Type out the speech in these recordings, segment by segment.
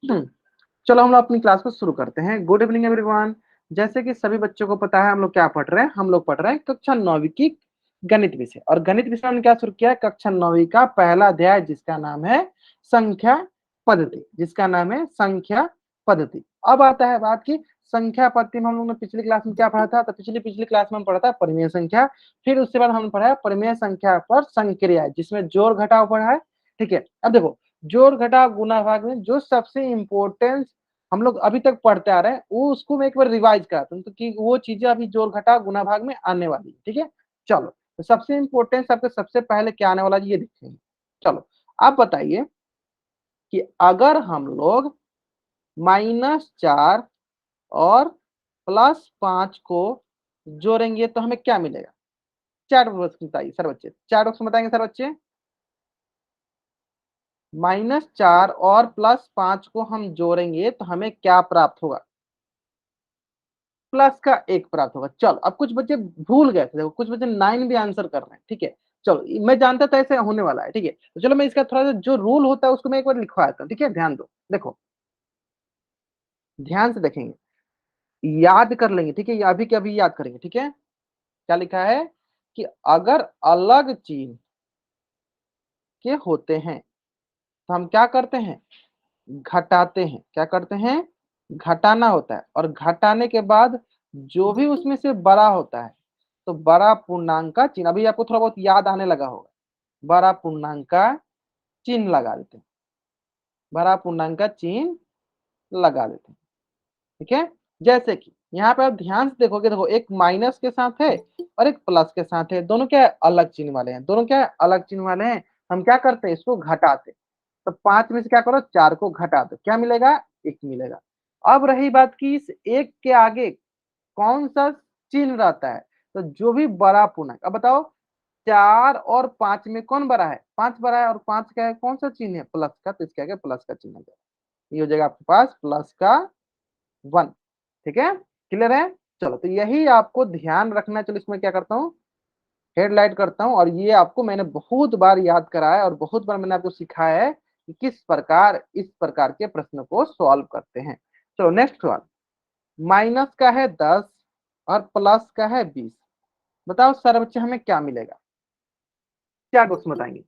चलो हम लोग अपनी क्लास को शुरू करते हैं। Good evening everyone. जैसे कि सभी बच्चों को पता है हम लोग क्या पढ़ रहे हैं, हम लोग पढ़ रहे हैं कक्षा 9वीं की गणित विषय। और गणित विषय में क्या शुरू किया है, कक्षा 9वीं का पहला अध्याय जिसका नाम है संख्या पद्धति, जिसका नाम है संख्या पद्धति। अब आता है बात की संख्या पद्धति में हम लोग ने पिछली क्लास में क्या पढ़ा था, तो पिछली क्लास में हम पढ़ा था परिमेय संख्या। फिर उसके बाद हमने पढ़ा है परिमेय संख्या पर संक्रिया, जिसमें जोड़ घटाव पढ़ा है। ठीक है, अब देखो जोड़ घटाव गुणा भाग में जो सबसे इंपॉर्टेंट हम लोग अभी तक पढ़ते आ रहे हैं वो उसको मैं एक बार रिवाइज कराता हूँ, तो कि वो चीजें अभी जोड़ घटाव गुणा भाग में आने वाली है। ठीक है, चलो तो सबसे इंपॉर्टेंट सबके सबसे पहले क्या आने वाला है ये देखेंगे। चलो आप बताइए कि अगर हम लोग -4 और +5 को जोड़ेंगे तो हमें क्या मिलेगा। चार बॉक्स बताइए सर बच्चे, चार बॉक्स बताएंगे सर बच्चे। -4 और +5 को हम जोड़ेंगे तो हमें क्या प्राप्त होगा, प्लस का 1 प्राप्त होगा। चलो अब कुछ बच्चे भूल गए थे, देखो कुछ बच्चे 9 भी आंसर कर रहे हैं। ठीक है, चलो मैं जानता था ऐसे होने वाला है। ठीक है, तो चलो मैं इसका थोड़ा सा जो रूल होता है उसको मैं एक बार लिखवा देता हूँ। ठीक है, ध्यान दो, देखो ध्यान से देखेंगे, याद कर लेंगे। ठीक है, ये अभी के अभी याद करेंगे। ठीक है, क्या लिखा है कि अगर अलग चिन्ह के होते हैं तो हम क्या करते हैं, घटाते हैं। क्या करते हैं, घटाना होता है। और घटाने के बाद जो भी उसमें से बड़ा होता है तो बड़ा पूर्णांक का चिन्ह, अभी आपको थोड़ा बहुत याद आने लगा होगा, बड़ा पूर्णांक का चिन्ह लगा देते हैं, बड़ा पूर्णांक का चिन्ह लगा देते हैं। ठीक है, जैसे कि यहाँ पे आप ध्यान से देखोगे, देखो एक माइनस के साथ है और एक प्लस के साथ है, दोनों क्या है अलग चिन्ह वाले हैं, दोनों क्या है अलग चिन्ह वाले हैं। हम क्या करते हैं, इसको घटाते। तो 5 में से क्या करो, 4 को घटा दो, क्या मिलेगा, 1 मिलेगा। अब रही बात की इस 1 के आगे कौन सा चिन्ह रहता है, तो जो भी बड़ा पूर्णांक। अब बताओ 4 और 5 में कौन बड़ा है, 5 बड़ा है। और 5 का है कौन सा चिन्ह है, प्लस का, तो इसके आगे प्लस का चिन्ह है। ये हो जाएगा आपके पास प्लस का 1। ठीक है, क्लियर है। चलो तो यही आपको ध्यान रखना है। चलो इसमें क्या करता हूँ, हेडलाइट करता हूँ। और ये आपको मैंने बहुत बार याद कराया और बहुत बार मैंने आपको सिखाया है कि किस प्रकार इस प्रकार के प्रश्न को सॉल्व करते हैं। चलो नेक्स्ट सवाल, माइनस का है 10 और प्लस का है 20। बताओ सर बच्चे हमें क्या मिलेगा, क्या बॉक्स में बताएंगे।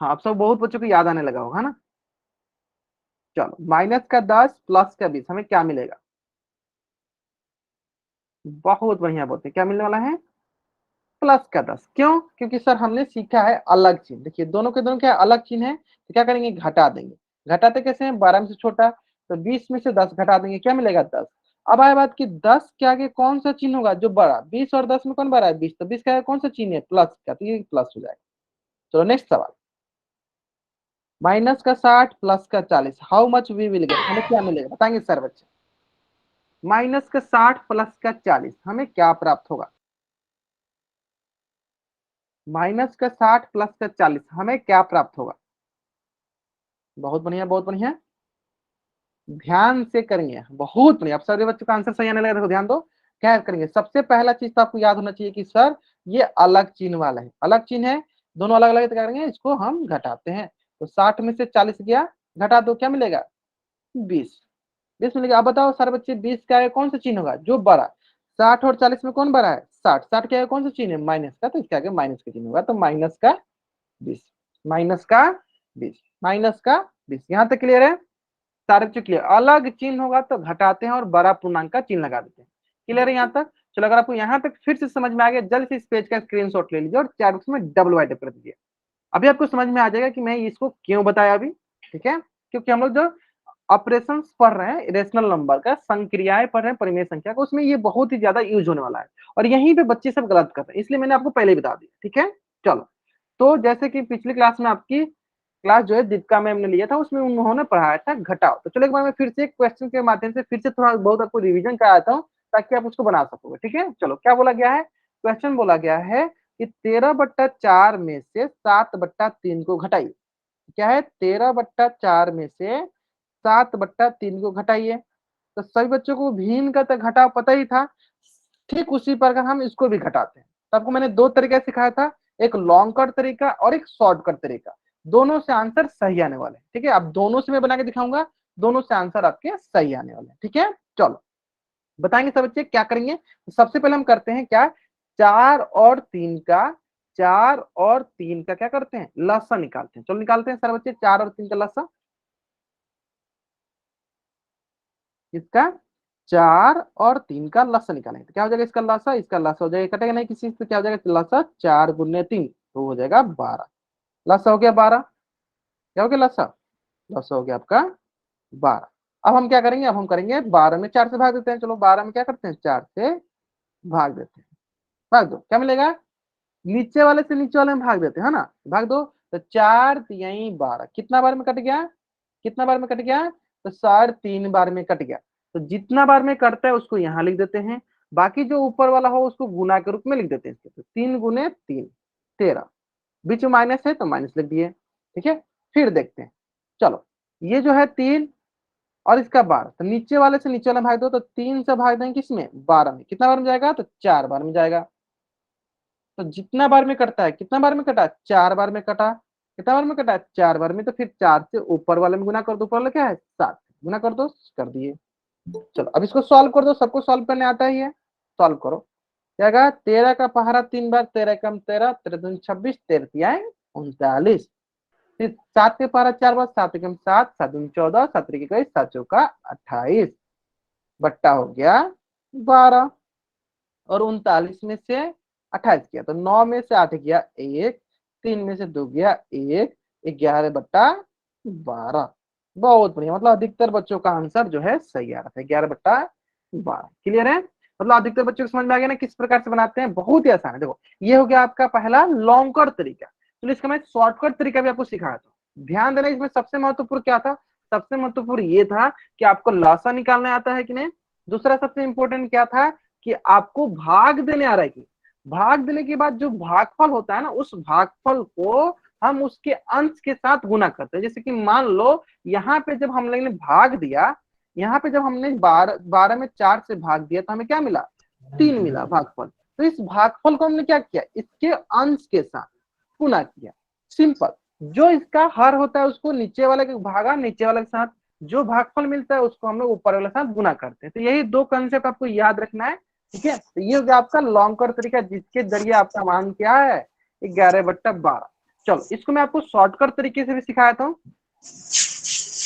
हाँ आप सब बहुत बच्चों को याद आने लगा होगा ना। चलो -10 प्लस का 20 हमें क्या मिलेगा, बहुत बढ़िया बोलते हैं, क्या मिलने वाला है, +10। क्यों, क्योंकि सर हमने सीखा है अलग चिन्ह। देखिए दोनों के दोनों क्या अलग चिन्ह है, तो क्या करेंगे, घटा देंगे। घटाते कैसे हैं, 12 में से छोटा, तो 20 में से 10 घटा देंगे, क्या मिलेगा 10। अब आए बात की 10 के आगे कौन सा चिन्ह होगा जो बड़ा, 20 और 10 में कौन बड़ा है, 20, तो 20 के आगे कौन सा चिन्ह है, प्लस का, तो ये प्लस हो जाएगा। चलो नेक्स्ट सवाल, -60 प्लस का 40, how much we will get, हमें क्या मिलेगा बताएंगे सर बच्चे। -60 प्लस का 40 हमें क्या प्राप्त होगा, -60 प्लस का 40 हमें क्या प्राप्त होगा। बहुत बढ़िया बहुत बढ़िया, ध्यान से करेंगे, बहुत बढ़िया। अब सभी बच्चों का आंसर सही आने लगा, देखो ध्यान दो। क्या करेंगे, सबसे पहला चीज तो आपको याद होना चाहिए कि सर ये अलग चिन्ह वाला है, अलग चिन्ह है, दोनों अलग अलग, तो क्या करेंगे इसको हम घटाते हैं। तो 60 में से 40 गया, घटा दो, क्या मिलेगा 20, 20 मिलेगा। अब बताओ सर बच्चे 20 का आगे कौन सा चिन्ह होगा जो बड़ा, 60 और 40 में कौन बड़ा है, 60, 60 के आगे कौन सा चिन्ह है, माइनस का, तो इसके आगे माइनस का चिन्ह होगा, तो -20, -20, -20। यहाँ तक क्लियर है, सारे बच्चे क्लियर। अलग चिन्ह होगा तो घटाते हैं और बड़ा पूर्णांक का चिन्ह लगा देते हैं। क्लियर है यहाँ तक। चलो अगर आपको यहाँ तक फिर से समझ में आ गया, जल्द से इस पेज का स्क्रीनशॉट ले लीजिए और चैट बॉक्स में डबल वाइट कर दीजिए। अभी आपको समझ में आ जाएगा कि मैं इसको क्यों बताया अभी। ठीक है, क्योंकि हम लोग जो ऑपरेशन पढ़ रहे हैं रेशनल नंबर का, संक्रियाएं पढ़ रहे हैं परिमेय संख्या का, उसमें ये बहुत ही ज्यादा यूज होने वाला है। और यहीं पे बच्चे सब गलत कर रहे हैं, इसलिए मैंने आपको पहले बता दिया। ठीक है, चलो तो जैसे कि पिछली क्लास में आपकी क्लास जो है दीपिका मैम ने लिया था, उसमें उन्होंने पढ़ाया था घटाओ। तो चलो एक बार मैं फिर से एक क्वेश्चन के माध्यम से फिर से थोड़ा बहुत आपको रिवीजन कराता हूँ ताकि आप उसको बना सकोगे। ठीक है, चलो क्या बोला गया है, क्वेश्चन बोला गया है कि 13/4 में से 7/3 को घटाइए। क्या है, 13/4 में से 7/3 को घटाइए। तो सभी बच्चों को भिन्न का तो घटाव पता ही था, ठीक उसी प्रकार हम इसको भी घटाते हैं। तो आपको मैंने दो तरीका सिखाया था, एक लॉन्ग कट तरीका और एक शॉर्ट कट तरीका। दोनों से आंसर सही आने वाले हैं। ठीक है, अब दोनों से मैं बना के दिखाऊंगा, दोनों से आंसर आपके सही आने वाले हैं। ठीक है, चलो बताएंगे सब बच्चे क्या करेंगे। तो सबसे पहले हम करते हैं क्या, 4 और 3 का क्या करते हैं, लसा निकालते हैं। चलो निकालते हैं सारे बच्चे 4 और 3 का लसा। इसका 4 और 3 का लसा निकालेंगे तो क्या हो जाएगा, इसका लसा हो जाएगा, कटेगा नहीं किसी से, क्या हो जाएगा लसा, 4 गुने 3 तो हो जाएगा 12। लसा हो गया 12, क्या हो गया लसा, लसा हो गया आपका 12। अब हम क्या करेंगे, अब हम करेंगे 12 में 4 से भाग देते हैं। चलो 12 में क्या करते हैं, 4 से भाग देते हैं, भाग दो, क्या मिलेगा, नीचे वाले से नीचे वाले में भाग देते हैं, है ना, भाग दो। तो 4 तिहाई 12 कितना बार में कट गया, कितना बार में कट गया, तो 3.5 बार में कट गया। तो जितना बार में कटता है उसको यहाँ लिख देते हैं, बाकी जो ऊपर वाला हो उसको गुना के रूप में लिख देते हैं। तो 3 गुने 3 13, बीच में माइनस है तो माइनस लिख दिए। ठीक है, फिर देखते हैं, चलो ये जो है 3 और इसका 12, तो नीचे वाले से नीचे वाले में भाग दो, तो 3 से भाग देंगे किसमें, 12 में, कितना बार में जाएगा, तो 4 बार में जाएगा। तो जितना बार में कटता है, कितना बार में कटा, 4 बार में कटा, कितना बार में कटा, 4 बार में, तो फिर 4 से ऊपर वाले में गुना कर दो, ऊपर वाले क्या है 7, गुना कर दो, कर दिए। चलो अब इसको सॉल्व कर दो, सबको सॉल्व करने आता ही है, सॉल्व करो। क्या आएगा, 13 का पहाड़ा 3 बार, 13 कम 13, 13 26, 13 तिहाई 39। फिर 7 के पहाड़ा 4 बार, 7 कम 7, 7 14, 7 की गई 7 चौका 28, बट्टा हो गया 12। और 39 में से 28 किया तो 9 में से 8 गया 1, 3 में से 2 गया 1, 11/12। बहुत बढ़िया, मतलब अधिकतर बच्चों का आंसर जो है सही आ रहा था, 11/12। क्लियर है, मतलब अधिकतर बच्चों को समझ में आ गया ना किस प्रकार से बनाते हैं, बहुत ही आसान है। देखो ये हो गया आपका पहला लॉन्गर तरीका। तो इसका मैं शॉर्टकट तरीका भी आपको सिखाया था। ध्यान देना, इसमें सबसे महत्वपूर्ण क्या था, सबसे महत्वपूर्ण ये था कि आपको लासा निकालना आता है कि नहीं। दूसरा सबसे इंपॉर्टेंट क्या था कि आपको भाग देने आ रहा है कि, भाग देने के बाद जो भागफल होता है ना, उस भागफल को हम उसके अंश के साथ गुना करते हैं। जैसे कि मान लो यहाँ पे जब हम लोगों ने भाग दिया, यहाँ पे जब हमने 12 में 4 से भाग दिया तो हमें क्या मिला, 3 मिला भागफल। तो इस भागफल को हमने क्या किया, इसके अंश के साथ गुना किया, सिंपल। जो इसका हर होता है उसको नीचे वाले के भागा, नीचे वाले के साथ जो भागफल मिलता है उसको हम लोग ऊपर वाले के साथ गुना करते हैं। तो यही दो कंसेप्ट आपको याद रखना है। ठीक है, तो ये हो गया आपका लॉन्गर तरीका, जिसके जरिए आपका मान क्या है, 11/12। चलो इसको मैं आपको शॉर्टकट तरीके से भी सिखाया था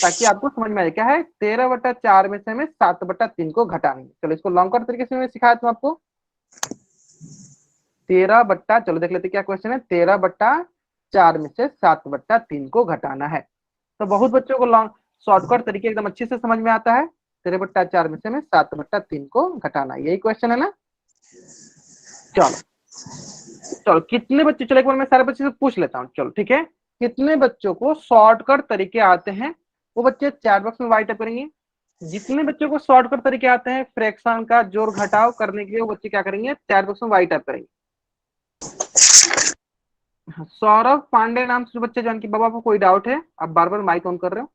ताकि आपको समझ में आए। क्या है, 13/4 में से हमें 7/3 को घटाएंगे। चलो इसको लॉन्गर तरीके से मैं सिखाया था आपको, 13 चलो देख लेते क्या क्वेश्चन है, 13/4 में से 7/3 को घटाना है। तो बहुत बच्चों को लॉन्ग शॉर्टकट तरीके एकदम अच्छे से समझ में आता है। 13/4 में से हमें 7/3 को घटाना, यही क्वेश्चन है ना। चलो चलो कितने बच्चे, चलो एक बार मैं सारे बच्चे से पूछ लेता हूँ। चलो ठीक है, कितने बच्चों को शॉर्टकट तरीके आते हैं, वो बच्चे चैट बॉक्स में वाइट अप करेंगे। जितने बच्चों को शॉर्टकट तरीके आते हैं फ्रैक्शन का जोड़ घटाव करने के लिए, वो बच्चे क्या करेंगे, चैट बॉक्स में वाइट अप करेंगे। सौरभ पांडे नाम से जो बच्चे जान की बाबा को कोई डाउट है, आप बार बार माइक ऑन कर रहे हो।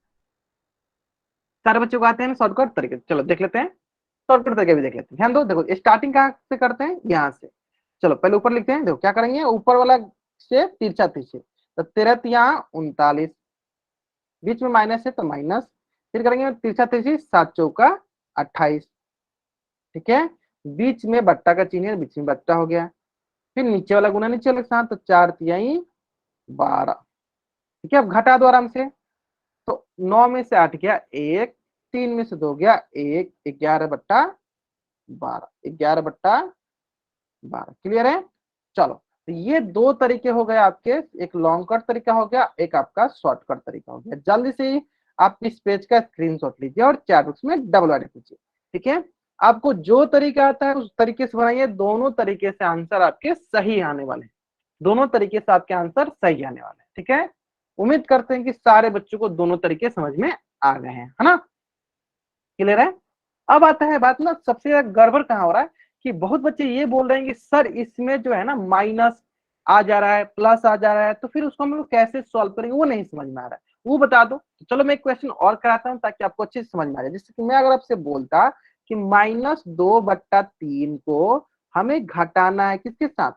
सारे बच्चों को आते हैं शॉर्टकट तरीके, चलो देख लेते हैं, शॉर्टकट तरीके भी देख लेते हैं। ध्यान दो, देखो स्टार्टिंग कहाँ से करते हैं, यहाँ से। चलो पहले ऊपर लिखते हैं, देखो क्या करेंगे, ऊपर वाला से तिरछा तिरछे, तो 13 तिहाई 39, बीच में माइनस है तो माइनस, फिर करेंगे तिरछा तिरछी 7 चौका 28। ठीक है, बीच में बट्टा का चिन्ह है, बीच में बट्टा हो गया। फिर नीचे वाला गुना नीचे वाले के साथ, तो 4 तिहाई 12। ठीक है, अब घटा दो आराम से। तो 9 में से 8 गया 1, 3 में से 2 गया 1, 11/12, 11/12। क्लियर है, चलो तो ये दो तरीके हो गए आपके, एक लॉन्ग कट तरीका हो गया, एक आपका शॉर्टकट तरीका हो गया। जल्दी से ही आप इस पेज का स्क्रीनशॉट लीजिए और चैट बॉक्स में डबल एड कीजिए। ठीक है, आपको जो तरीका आता है उस तरीके से बनाइए, दोनों तरीके से आंसर आपके सही आने वाले हैं, दोनों तरीके से आपके आंसर सही आने वाले हैं। ठीक है, उम्मीद करते हैं कि सारे बच्चों को दोनों तरीके समझ में आ गए हैं, है ना, क्लियर है। अब आता है बात ना, सबसे ज्यादा गड़बड़ कहाँ हो रहा है कि बहुत बच्चे ये बोल रहे हैं कि सर इसमें जो है ना माइनस आ जा रहा है, प्लस आ जा रहा है, तो फिर उसको हम लोग कैसे सॉल्व करेंगे, वो नहीं समझ में आ रहा है, वो बता दो। तो चलो मैं एक क्वेश्चन और कराता हूँ ताकि आपको अच्छे से समझ में आ जाए। जैसे कि मैं अगर आपसे बोलता कि -2/3 को हमें घटाना है किसके साथ,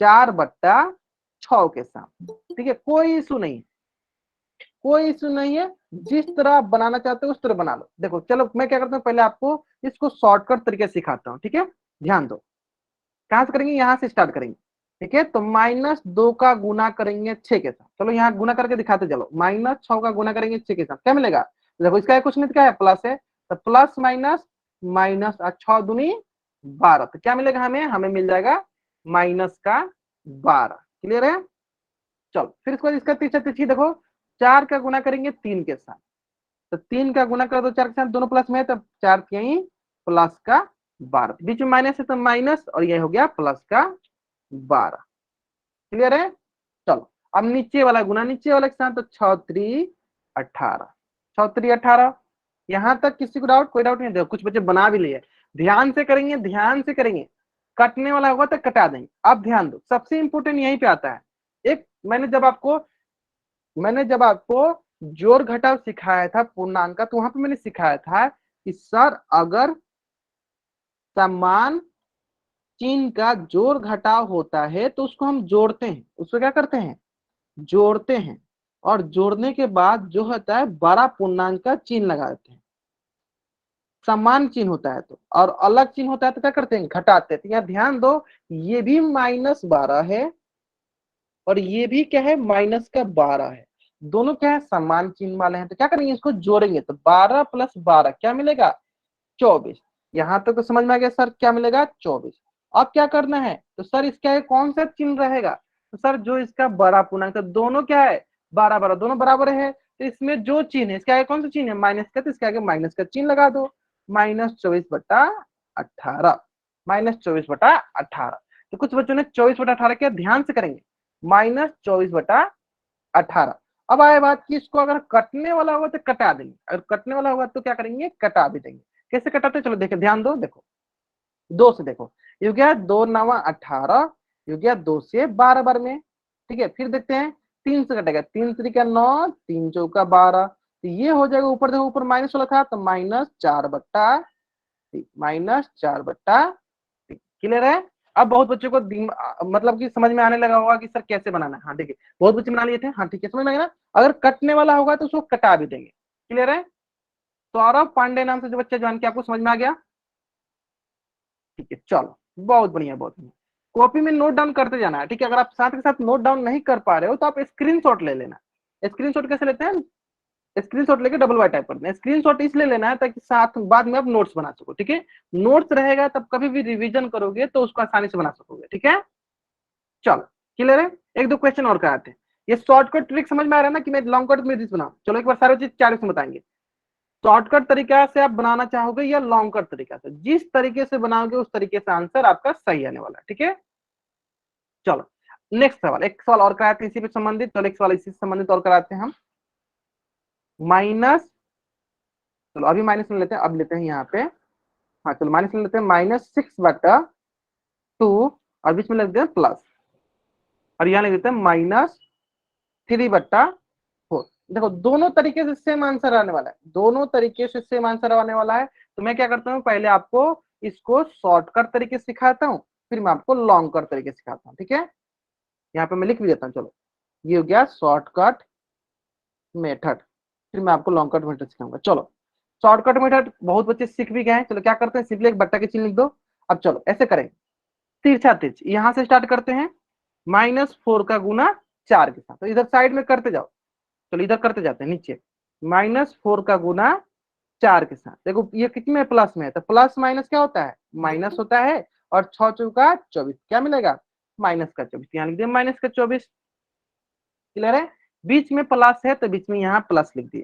4/6 के साथ। ठीक है, कोई इशू नहीं, कोई इश्यू नहीं है, जिस तरह आप बनाना चाहते हो उस तरह बना लो। देखो चलो मैं क्या करता हूँ, पहले आपको इसको शॉर्टकट तरीके से सिखाता हूँ, ठीक है। ध्यान दो, कहां से करेंगे, यहां से स्टार्ट करेंगे, ठीक है। तो -2 का गुना करेंगे 6 के साथ, चलो यहाँ गुना करके दिखाते चलो। -6 का गुना करेंगे 6 के साथ, क्या मिलेगा, देखो इसका कुछ नहीं, क्या है, प्लस है, तो प्लस माइनस माइनस 6 दूनी 12, तो क्या मिलेगा हमें, हमें मिल जाएगा -12। क्लियर है। चलो फिर इसको इसका पीछे पीछे देखो, 4 का गुना करेंगे 3 के साथ, तो 3 का गुना कर दो 4 के साथ, दोनों प्लस में है, तो 4 यही प्लस का 12, बीच में माइनस है तो माइनस, और ये हो गया प्लस का 12। क्लियर है। चलो अब नीचे वाला गुना नीचे वाले के साथ, तो 6×3=18, 6×3=18। यहां तक किसी को डाउट, कोई डाउट नहीं, देखो कुछ बच्चे बना भी लिए, ध्यान से करेंगे, ध्यान से करेंगे, कटने वाला होगा तो कटा देंगे। अब ध्यान दो, सबसे इंपोर्टेंट यहीं पे आता है। एक मैंने जब आपको जोड़ घटाव सिखाया था पूर्णांक का, तो वहां पे मैंने सिखाया था कि सर अगर समान चिन्ह का जोड़ घटाव होता है तो उसको हम जोड़ते हैं, उसको क्या करते हैं, जोड़ते हैं, और जोड़ने के बाद जो होता है बड़ा पूर्णांक का चिन्ह लगा देते हैं। समान चिन्ह होता है तो, और अलग चिन्ह होता है तो क्या करते हैं, घटाते हैं। तो यहाँ ध्यान दो, ये भी -12 है और ये भी क्या है, -12 है, दोनों क्या है, समान चिन्ह वाले हैं, तो क्या करेंगे, इसको जोड़ेंगे, तो 12 + 12 क्या मिलेगा, 24। यहां तक तो समझ में आ गया सर, क्या मिलेगा, 24। अब क्या करना है, तो सर इसका कौन सा चिन्ह रहेगा, तो सर जो इसका बड़ा पूर्णांक, तो दोनों क्या है, 12 दोनों बराबर है, तो इसमें जो चिन्ह है, इसके आगे कौन सा चिन्ह है, माइनस का, तो इसके आगे माइनस का चिन्ह लगा दो, -24/18, -24/18। तो कुछ बच्चों ने 24/18 किया, ध्यान से करेंगे, -24/18। अब आए बात कि इसको अगर कटने वाला होगा तो कटा देंगे, अगर कटने वाला होगा तो क्या करेंगे, कटा भी देंगे। कैसे कटाते हैं? चलो देखे, ध्यान दो, देखो 2 से देखो, ये हो गया 2×9=18, ये हो गया 2 से 12 बार में, ठीक है। फिर देखते हैं 3 से कटेगा, 3×3=9, 3×4=12, तो ये हो जाएगा, ऊपर देखो, ऊपर माइनस वाला था तो -4/3। क्लियर है। अब बहुत बच्चों को मतलब कि समझ में आने लगा होगा कि सर कैसे बनाना है। हाँ देखिए, बहुत बच्चे बना लिए थे, हाँ ठीक है, समझ में आएगा ना। अगर कटने वाला होगा तो उसको कटा भी देंगे। क्लियर है। सौरभ पांडे नाम से जो बच्चा ज्वाइन किया, आपको समझ में आ गया, ठीक है। चलो बहुत बढ़िया, बहुत बढ़िया। कॉपी में नोट डाउन करते जाना है, ठीक है। अगर आप साथ के साथ नोट डाउन नहीं कर पा रहे हो तो आप स्क्रीनशॉट ले लेना। स्क्रीनशॉट कैसे लेते हैं, स्क्रीनशॉट लेके डबल वाई टाइप करते हैं। स्क्रीनशॉट इसलिए लेना है ताकि साथ बाद में आप नोट्स बना सको, ठीक है। नोट्स रहेगा तब कभी भी रिवीजन करोगे तो उसको आसानी से बना सकोगे, ठीक है। चलो क्लियर है। एक दो क्वेश्चन और कराते हैं। ये शॉर्टकट ट्रिक समझ में आ रहा है ना, कि मैं लॉन्ग कट में बनाऊं। चलो एक बार सारी चीज 4 में बताएंगे। शॉर्टकट तरीका से आप बनाना चाहोगे या लॉन्ग कट तरीका से, जिस तरीके से बनाओगे उस तरीके से आंसर आपका सही आने वाला है, ठीक है। चलो नेक्स्ट सवाल, एक सवाल और कराते हैं इसी पे संबंधित। चलो एक सवाल इसी से संबंधित और कराते हैं हम। माइनस, चलो अभी माइनस में लेते हैं, अब लेते हैं यहाँ पे, हाँ चलो माइनस में लेते हैं, -6/2, और बीच में लिख देते हैं प्लस, और यहाँ लिख देते हैं -3/4। देखो दोनों तरीके से सेम आंसर आने वाला है, दोनों तरीके से सेम आंसर आने वाला है। तो मैं क्या करता हूँ, पहले आपको इसको शॉर्टकट तरीके से सिखाता हूँ, फिर मैं आपको लॉन्ग कट तरीके से सिखाता हूँ, ठीक है। यहाँ पे मैं लिख भी देता हूँ। चलो ये हो गया शॉर्टकट मेथड, फिर मैं आपको लॉन्ग कट मेथड सिखाऊंगा। चलो शॉर्टकट मेथड बहुत बच्चे सीख भी गए हैं। चलो क्या करते हैं, सिंपली एक बट्टा के चिन्ह लिख दो। अब चलो ऐसे करें, तिरछा तिरछ यहां से स्टार्ट करते हैं, -4 का गुना 4 के साथ, तो इधर साइड में करते जाओ। चलो इधर करते जाते हैं नीचे, -4 का गुना 4 के साथ। देखो ये कितने में, प्लस में है, तो प्लस माइनस क्या होता है, माइनस होता है, और 6×4=24, क्या मिलेगा, -24। यहाँ लिख दिया -24। क्लियर है। बीच में प्लस है तो बीच में यहाँ प्लस लिख दिया।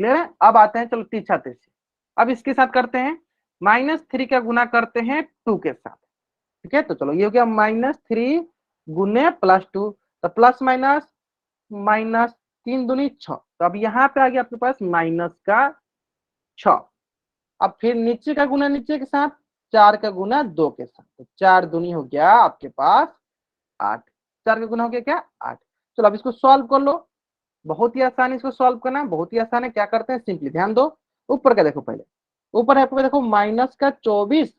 क्लियर है। अब आते हैं चलो तिरछा तिरछी, अब इसके साथ करते हैं, -3 का गुना करते हैं 2 के साथ, ठीक है। तो चलो ये हो गया -3 गुने +2, तो प्लस माइनस माइनस 3×2=6, तो अब यहाँ पे आ गया आपके पास -6। अब फिर नीचे का गुना नीचे के साथ, 4 का गुना 2 के साथ, तो 4×2 हो गया आपके पास 8, 4 का गुना हो गया क्या, 8। चलो अब इसको सॉल्व कर लो, बहुत ही आसान है इसको सॉल्व करना, बहुत ही आसान है। क्या करते हैं, सिंपली ध्यान दो, ऊपर का देखो पहले, ऊपर है आपको देखो -24,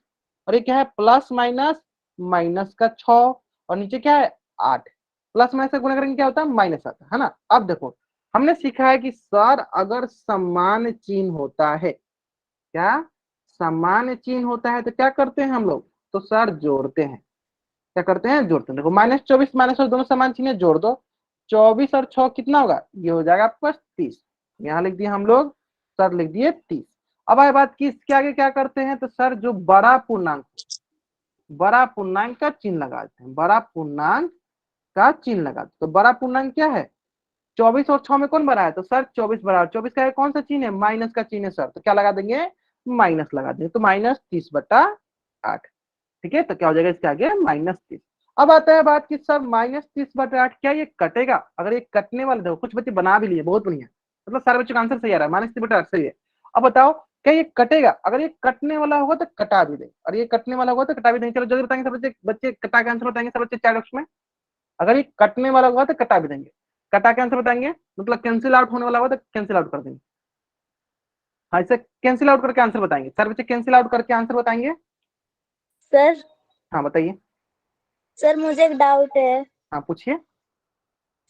और ये क्या है, प्लस माइनस -6, और नीचे क्या है 8, प्लस माइनस का गुणा करेंगे क्या होता है, माइनस आता है ना। अब देखो हमने सीखा है कि सर अगर समान चिन्ह होता है, क्या समान चिन्ह होता है तो क्या करते हैं हम लोग, तो सर जोड़ते हैं। क्या करते हैं, जोड़ते हैं। देखो -24 माइनस और दोनों समान चिन्ह है, जोड़ दो। 24 और 6 कितना होगा, ये हो जाएगा आपके पास 30। यहाँ लिख दिए हम लोग, सर लिख दिए 30। अब आए बात की इसके आगे क्या करते हैं, तो सर जो बड़ा पूर्णांक का चिन्ह लगाते हैं, बड़ा पूर्णांक का चिन्ह लगाते हैं। तो बड़ा पूर्णांक क्या है, 24 और 6 में कौन बड़ा है, तो सर 24 बड़ा है। 24 का कौन सा चिन्ह है, माइनस का चिन्ह है सर, तो क्या लगा देंगे, माइनस लगा देंगे। तो -30/8। ठीक है, तो क्या हो जाएगा इसके आगे -30। अब आता है बात कि सर -30/8 क्या ये कटेगा, अगर ये कटने वाले, देखो कुछ बच्चे बना भी लिए, बहुत बढ़िया, मतलब सारे बच्चों का आंसर सही आ रहा है, -30/8 सही है। अब बताओ क्या ये कटेगा, अगर ये कटने वाला होगा तो कटा भी देंगे, और ये कटने वाला होगा तो कटा भी देंगे। चलो जल्दी बताएंगे सब बच्चे, बच्चे कटा के आंसर बताएंगे सब बच्चे चैट बॉक्स में। अगर ये कटने वाला होगा तो कटा भी देंगे, कटा के आंसर बताएंगे, मतलब कैंसिल आउट होने वाला होगा तो कैंसिल आउट कर देंगे। हाँ, इसे कैंसिल आउट करके आंसर बताएंगे सर, बच्चे कैंसिल आउट करके आंसर बताएंगे। सर हाँ बताइए। सर मुझे एक डाउट है। हाँ पूछिए।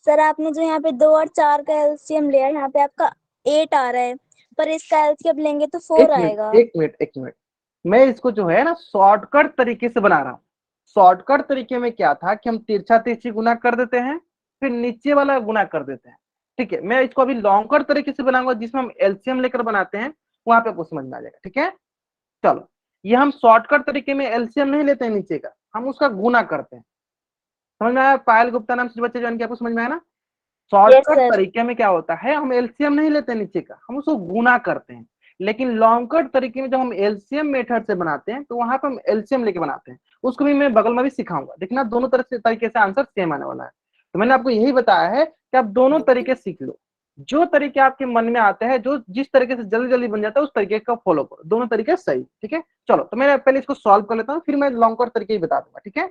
सर आपने जो यहाँ पे 2 और 4 का एलसीएम लिया, यहाँ पे आपका 8 आ रहा है, पर इसका एलसीएम लेंगे तो 4 एक मिनट आएगा। एक मिनट एक मिनट, मैं इसको जो है ना शॉर्टकट तरीके से बना रहा हूँ। शॉर्टकट तरीके में क्या था कि हम तिरछा तिरछी गुना कर देते हैं, फिर नीचे वाला गुना कर देते हैं। ठीक है, मैं इसको अभी लॉन्ग कट तरीके से बनाऊंगा जिसमें हम एलसीएम लेकर बनाते हैं, वहां पे आपको समझ में आ जाएगा। ठीक है, चलो। ये हम शॉर्टकट तरीके में एलसीएम नहीं लेते हैं नीचे का, हम उसका गुना करते हैं। समझ में आया, पायल गुप्ता नाम से जो बच्चे ज्वाइन किया, आपको समझ में आया ना। Yes shortcut sir. तरीके में क्या होता है, हम एलसीएम नहीं लेते नीचे का, हम उसको गुना करते हैं। लेकिन लॉन्ग कट तरीके में जब हम एलसीएम मेथड से बनाते हैं तो वहां पर हम एलसीएम लेके बनाते हैं। उसको भी मैं बगल में भी सिखाऊंगा, देखना दोनों तरह से तरीके से आंसर सेम आने वाला है। तो मैंने आपको यही बताया है कि आप दोनों तरीके सीख लो, जो तरीके आपके मन में आते हैं, जो जिस तरीके से जल्दी जल्दी बन जाता है उस तरीके का फॉलो करो, दोनों तरीके सही। ठीक है, चलो तो मैं पहले इसको सॉल्व कर लेता हूँ, फिर मैं लॉन्ग कट तरीके ही बता दूंगा। ठीक है,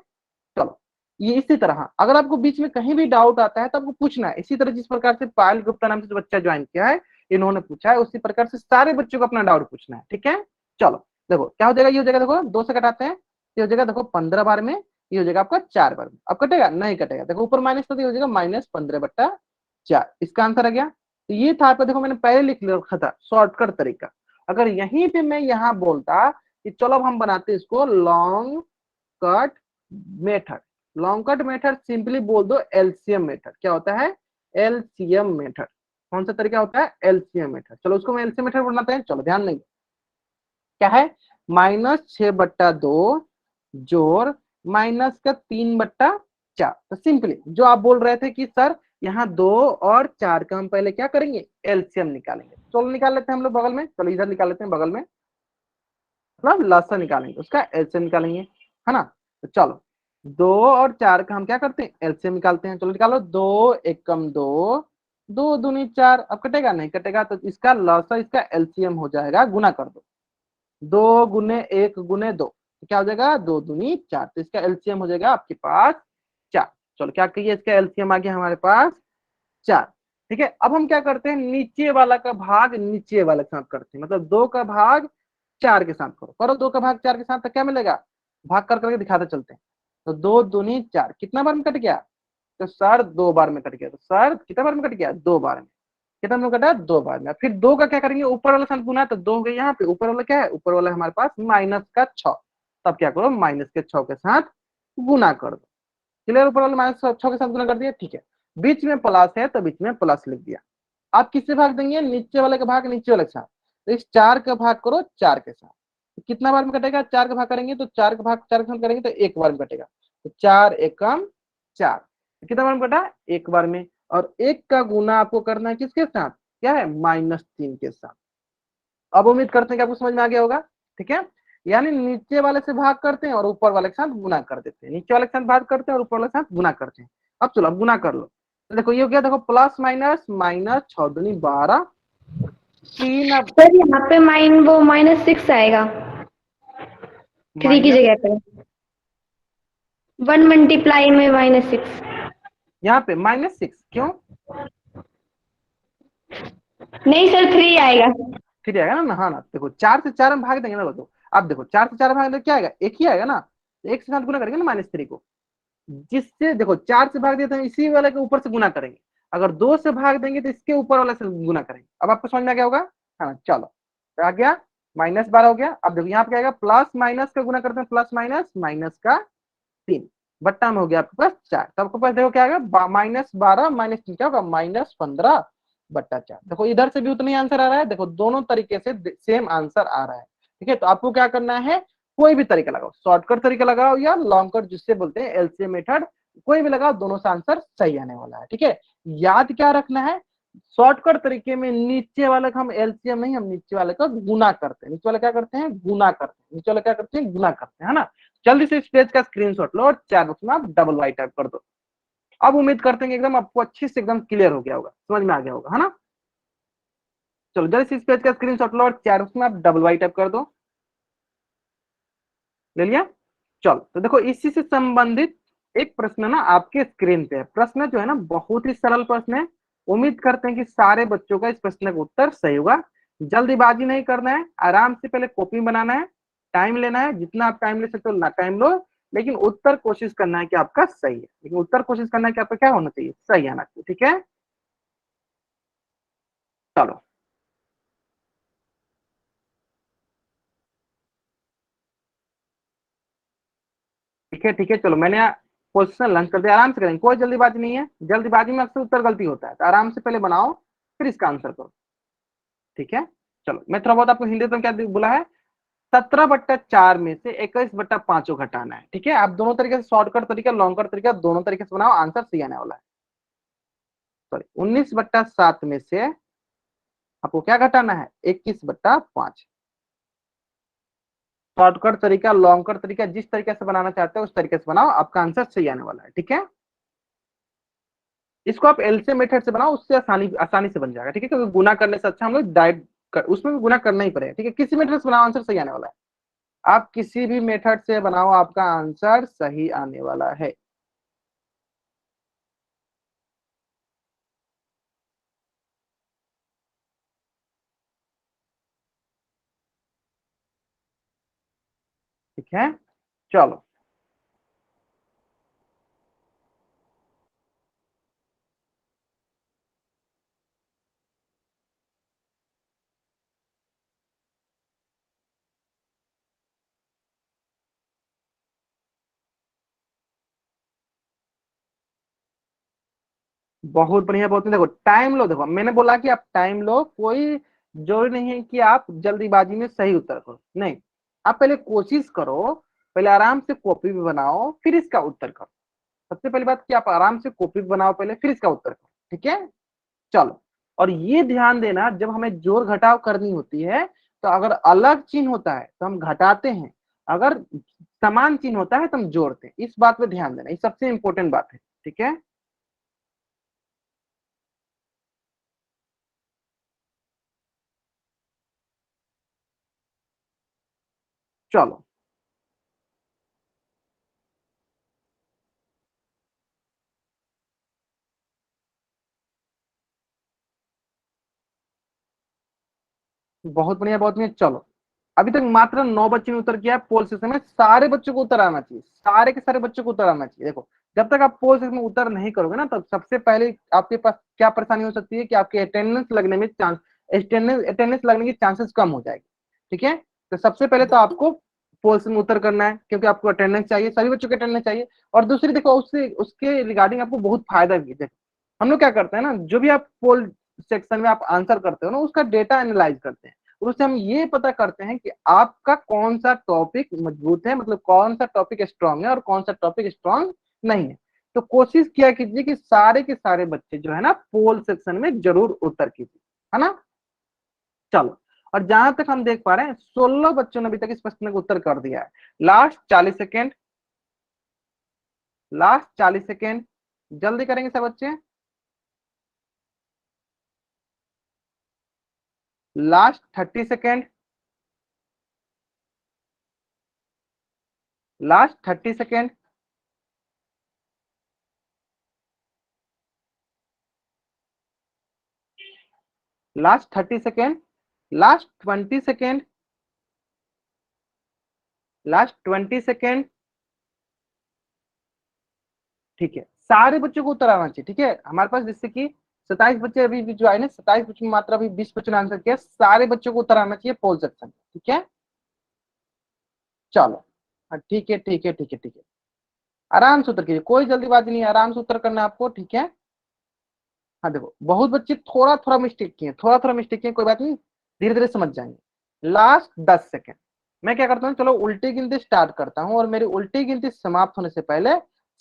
चलो। ये इसी तरह अगर आपको बीच में कहीं भी डाउट आता है तो आपको पूछना है, इसी तरह जिस प्रकार से पायल गुप्ता नाम से जो बच्चा ज्वाइन किया है इन्होंने पूछा है, उसी प्रकार से सारे बच्चों को अपना डाउट पूछना है। ठीक है, चलो। देखो क्या हो जाएगा, ये हो जाएगा, देखो 2 से घटाते हैं, ये हो जाएगा देखो 15 बार में, ये हो जाएगा आपका 4 बार में। अब कटेगा, नहीं कटेगा, देखो ऊपर माइनस तो ये हो जाएगा -15/4, इसका आंसर आ गया। तो ये था आपका, देखो मैंने पहले लिख रखा था शॉर्टकट तरीका। अगर यहीं पे मैं यहाँ बोलता कि चलो अब हम बनाते इसको long cut method, long cut method simply बोल दो एलसीएम मेथड। क्या होता है, एलसीएम मेथड। कौन सा तरीका होता है, एलसीएम मेथड। चलो उसको मैं एलसीएम मेथड बनाते हैं, चलो ध्यान देंगे। क्या है, -6/2 जोड़ -3/4। तो सिंपली जो आप बोल रहे थे कि सर यहाँ 2 और 4 का हम पहले क्या करेंगे, एलसीएम निकालेंगे। चलो निकाल लेते हैं हम लोग बगल में, चलो इधर निकाल लेते हैं बगल में, मतलब लसा निकालेंगे, उसका एलसीएम निकालेंगे, है ना। तो चलो 2 और 4 का हम क्या करते हैं, एलसीएम निकालते हैं। चलो निकालो, 2 एकम 2, 2 दूनी 4। अब कटेगा, नहीं कटेगा, तो इसका लसा इसका एलसीएम हो जाएगा, गुना कर दो, 2 × 1 × 2, तो क्या हो जाएगा, 2 दूनी 4, तो इसका एलसीएम हो जाएगा आपके पास 4। चलो क्या कहिए, इसका एलसीएम आ गया हमारे पास 4। ठीक है, अब हम क्या करते हैं, नीचे वाला का भाग नीचे वाले के साथ करते हैं, मतलब 2 का भाग 4 के साथ करो, 2 का भाग 4 के साथ, तो क्या मिलेगा, भाग कर करके दिखाते चलते हैं। तो 2 दूनी 4 कितना बार में कट गया, तो सर 2 बार में कट गया। तो सर कितना बार में कट गया, 2 बार में। कितना में कटा, 2 बार में। फिर 2 का क्या करेंगे, ऊपर वाला साथ गुना, तो 2 हो गया यहाँ पे, ऊपर वाला क्या है, ऊपर वाला हमारे पास -6। तब क्या करो, -6 के साथ गुना कर दो। क्लियर, ऊपर वाला -6 के साथ गुना कर दिया। ठीक है, बीच में प्लस है तो बीच में प्लस लिख दिया। आप किससे भाग देंगे, नीचे वाले का भाग नीचे वाले के साथ, तो इस 4 का भाग करो 4 के साथ। तो कितना बार में कटेगा, 4 का भाग करेंगे तो 4 का भाग 4 के साथ करेंगे तो एक बार में कटेगा। तो 4 एकम 4, कितना बार में कटा, एक बार में। और एक का गुना आपको करना है किसके साथ, क्या है, -3 के साथ। अब उम्मीद करते हैं कि आपको समझ में आ गया होगा। ठीक है, यानी नीचे वाले से भाग करते हैं और ऊपर वाले के साथ गुना कर देते हैं, नीचे वाले के साथ भाग करते हैं और ऊपर वाले के साथ गुना करते हैं। अब चलो अब गुना कर लो, तो देखो ये हो गया, देखो प्लस माइनस, -6 दूनी 12, 3 अब सर यहाँ पे -6 आएगा 3 की माइनस, जगह पे, 1 मल्टीप्लाई में -6। यहाँ पे -6 क्यों, नहीं सर 3 आएगा। फिर आएगा ना, हाँ ना, देखो 4 से 4 हम भाग देंगे ना बच्चों। अब देखो 4 से 4 भाग देंगे क्या आएगा, एक ही आएगा ना, तो एक से साथ गुना करेंगे ना -3 को, जिससे देखो 4 से भाग देते हैं, इसी वाले के ऊपर से गुना करेंगे। अगर 2 से भाग देंगे तो इसके ऊपर वाले से गुना करेंगे। अब आपको समझ में आ गया होगा। हाँ चलो, तो आ गया -12 हो गया। अब देखो यहाँ पे क्या आएगा, प्लस माइनस का गुना करते हैं, प्लस माइनस, माइनस का 3 बट्टा में हो गया आपके पास 4। तो आपके पास देखो क्या आएगा, -12 -3 क्या होगा, -15/4। देखो इधर से भी उतना ही आंसर आ रहा है, देखो दोनों तरीके से सेम आंसर आ रहा है। ठीक है, तो आपको क्या करना है, कोई भी तरीका लगाओ, शॉर्टकट तरीका लगाओ या लॉन्ग कट जिससे बोलते हैं एलसीएम मेथड, कोई भी लगाओ, दोनों से आंसर सही आने वाला है। ठीक है, याद क्या रखना है, शॉर्टकट तरीके में नीचे वाले का हम एलसीएम नहीं, हम नीचे वाले का गुना करते हैं। नीचे वाले क्या करते हैं, गुना करते हैं। नीचे वाले क्या करते हैं, गुना करते हैं, है ना। जल्दी से इस पेज का स्क्रीनशॉट लो और चैट बॉक्स में आप डबल वाई टाइप कर दो। अब उम्मीद करते हैं कि एकदम आपको अच्छी से एकदम क्लियर हो गया होगा, समझ में आ गया होगा, है ना। चलो जल्दी से इस पेज का स्क्रीनशॉट लो और चैट बॉक्स में आप डबल वाई टाइप कर दो। ले लिया। चलो तो देखो इसी से संबंधित एक प्रश्न ना आपके स्क्रीन पे है। प्रश्न जो है ना बहुत ही सरल प्रश्न है। उम्मीद करते हैं कि सारे बच्चों का इस प्रश्न का उत्तर सही होगा। जल्दीबाजी नहीं करना है, आराम से पहले कॉपी बनाना है, टाइम लेना है, जितना आप टाइम ले सकते हो टाइम लो, लेकिन उत्तर कोशिश करना है कि आपका सही है। लेकिन उत्तर कोशिश करना है कि आपका क्या होना चाहिए, सही आना चाहिए। ठीक है, चलो ठीक है, ठीक है, चलो मैंने पोजिशन लंच कर दिया, आराम से करेंगे, कोई जल्दीबाजी नहीं है। जल्दीबाजी में अक्सर उत्तर गलती होता है, तो आराम से पहले बनाओ फिर इसका आंसर करो। ठीक है, चलो मैं थोड़ा बहुत आपको हिंदी में क्या बोला है, 17/4 में से 21/5 घटाना है। ठीक है, आप दोनों तरीके से, शॉर्टकट तरीका, लॉन्ग कट तरीका, दोनों तरीके से बनाओ, आंसर सही आने वाला है। सॉरी, 19/7 में से आपको क्या घटाना है, 21/5। शॉर्टकट तरीका, लॉन्ग कट तरीका, जिस तरीके से बनाना चाहते हो उस तरीके से बनाओ, आपका आंसर सही आने वाला है। ठीक है, इसको आप एलसीएम मेथड से बनाओ, उससे आसानी आसानी से बन जाएगा। ठीक है, क्योंकि गुना करने से अच्छा हम लोग डायरेक्ट उसमें भी गुना करना ही पड़ेगा। ठीक है, किसी मेथड से बनाओ, आंसर सही आने वाला है। आप किसी भी मेथड से बनाओ, आपका आंसर सही आने वाला है। ठीक है, चलो बहुत बढ़िया, बहुत बढ़िया। देखो टाइम लो, देखो मैंने बोला कि आप टाइम लो, कोई जरूरी नहीं है कि आप जल्दीबाजी में सही उत्तर करो, नहीं। आप पहले कोशिश करो, पहले आराम से कॉपी भी बनाओ फिर इसका उत्तर करो। सबसे पहली बात कि आप आराम से कॉपी बनाओ पहले, फिर इसका उत्तर करो। ठीक है, चलो। और ये ध्यान देना, जब हमें जोड़ घटाव करनी होती है तो अगर अलग चिन्ह होता है तो हम घटाते हैं, अगर समान चिन्ह होता है तो हम जोड़ते हैं। इस बात पे ध्यान देना, ये सबसे इंपॉर्टेंट बात है। ठीक है, चलो बहुत बढ़िया, बहुत बढ़िया। चलो अभी तक मात्र 9 बच्चों ने उत्तर किया है। पोल सिस्टम में सारे बच्चों को उत्तर आना चाहिए, सारे के सारे बच्चों को उत्तर आना चाहिए। देखो जब तक आप पोल सिस्टम में उत्तर नहीं करोगे ना, तब सबसे पहले आपके पास क्या परेशानी हो सकती है कि आपके अटेंडेंस लगने में चांस, अटेंडेंस लगने की चांसेस कम हो जाएगी। ठीक है, तो सबसे पहले तो आपको पोल सिस्टम में उत्तर करना है, क्योंकि आपको अटेंडेंस चाहिए, सभी बच्चों के अटेंडेंस चाहिए। और दूसरी देखो, उससे उसके रिगार्डिंग आपको बहुत फायदा भी है। देखो हम लोग क्या करते हैं ना, जो भी आप पोल सेक्शन में आप आंसर करते हो ना, उसका डेटा एनालाइज करते हैं, और उससे हम ये पता करते हैं कि आपका कौन सा टॉपिक मजबूत है, मतलब कौन सा टॉपिक स्ट्रांग है और कौन सा टॉपिक स्ट्रांग नहीं है। तो कोशिश किया कीजिए कि सारे के सारे बच्चे जो है ना पोल सेक्शन में जरूर उत्तर कीजिए, है ना। चलो, और जहां तक हम देख पा रहे हैं 16 बच्चों ने अभी तक इस प्रश्न का उत्तर कर दिया है। लास्ट 40 सेकेंड, लास्ट 40 सेकेंड, जल्दी करेंगे सब बच्चे। Last 30 second, last 30 second, last 30 second, last 20 second, last 20 second. ठीक है, सारे बच्चों को उत्तर आना चाहिए। ठीक है, हमारे पास जिससे कि 27 बच्चे अभी भी जो आए ना, 27 बच्चों में मात्र अभी 20 बच्चों ने आंसर किया, सारे बच्चों को उत्तर आना चाहिए पोल सेक्शन, ठीक है। चलो हाँ, ठीक है ठीक है ठीक है ठीक है, आराम से उत्तर कीजिए, कोई जल्दीबाजी नहीं है, आराम से उत्तर करना है आपको, ठीक है। हाँ देखो बहुत बच्चे थोड़ा थोड़ा मिस्टेक किए, थोड़ा थोड़ा मिस्टेक किए, कोई बात नहीं, धीरे धीरे समझ जाएंगे। लास्ट 10 सेकेंड मैं क्या करता हूँ, चलो उल्टी गिनती स्टार्ट करता हूँ, और मेरी उल्टी गिनती समाप्त होने से पहले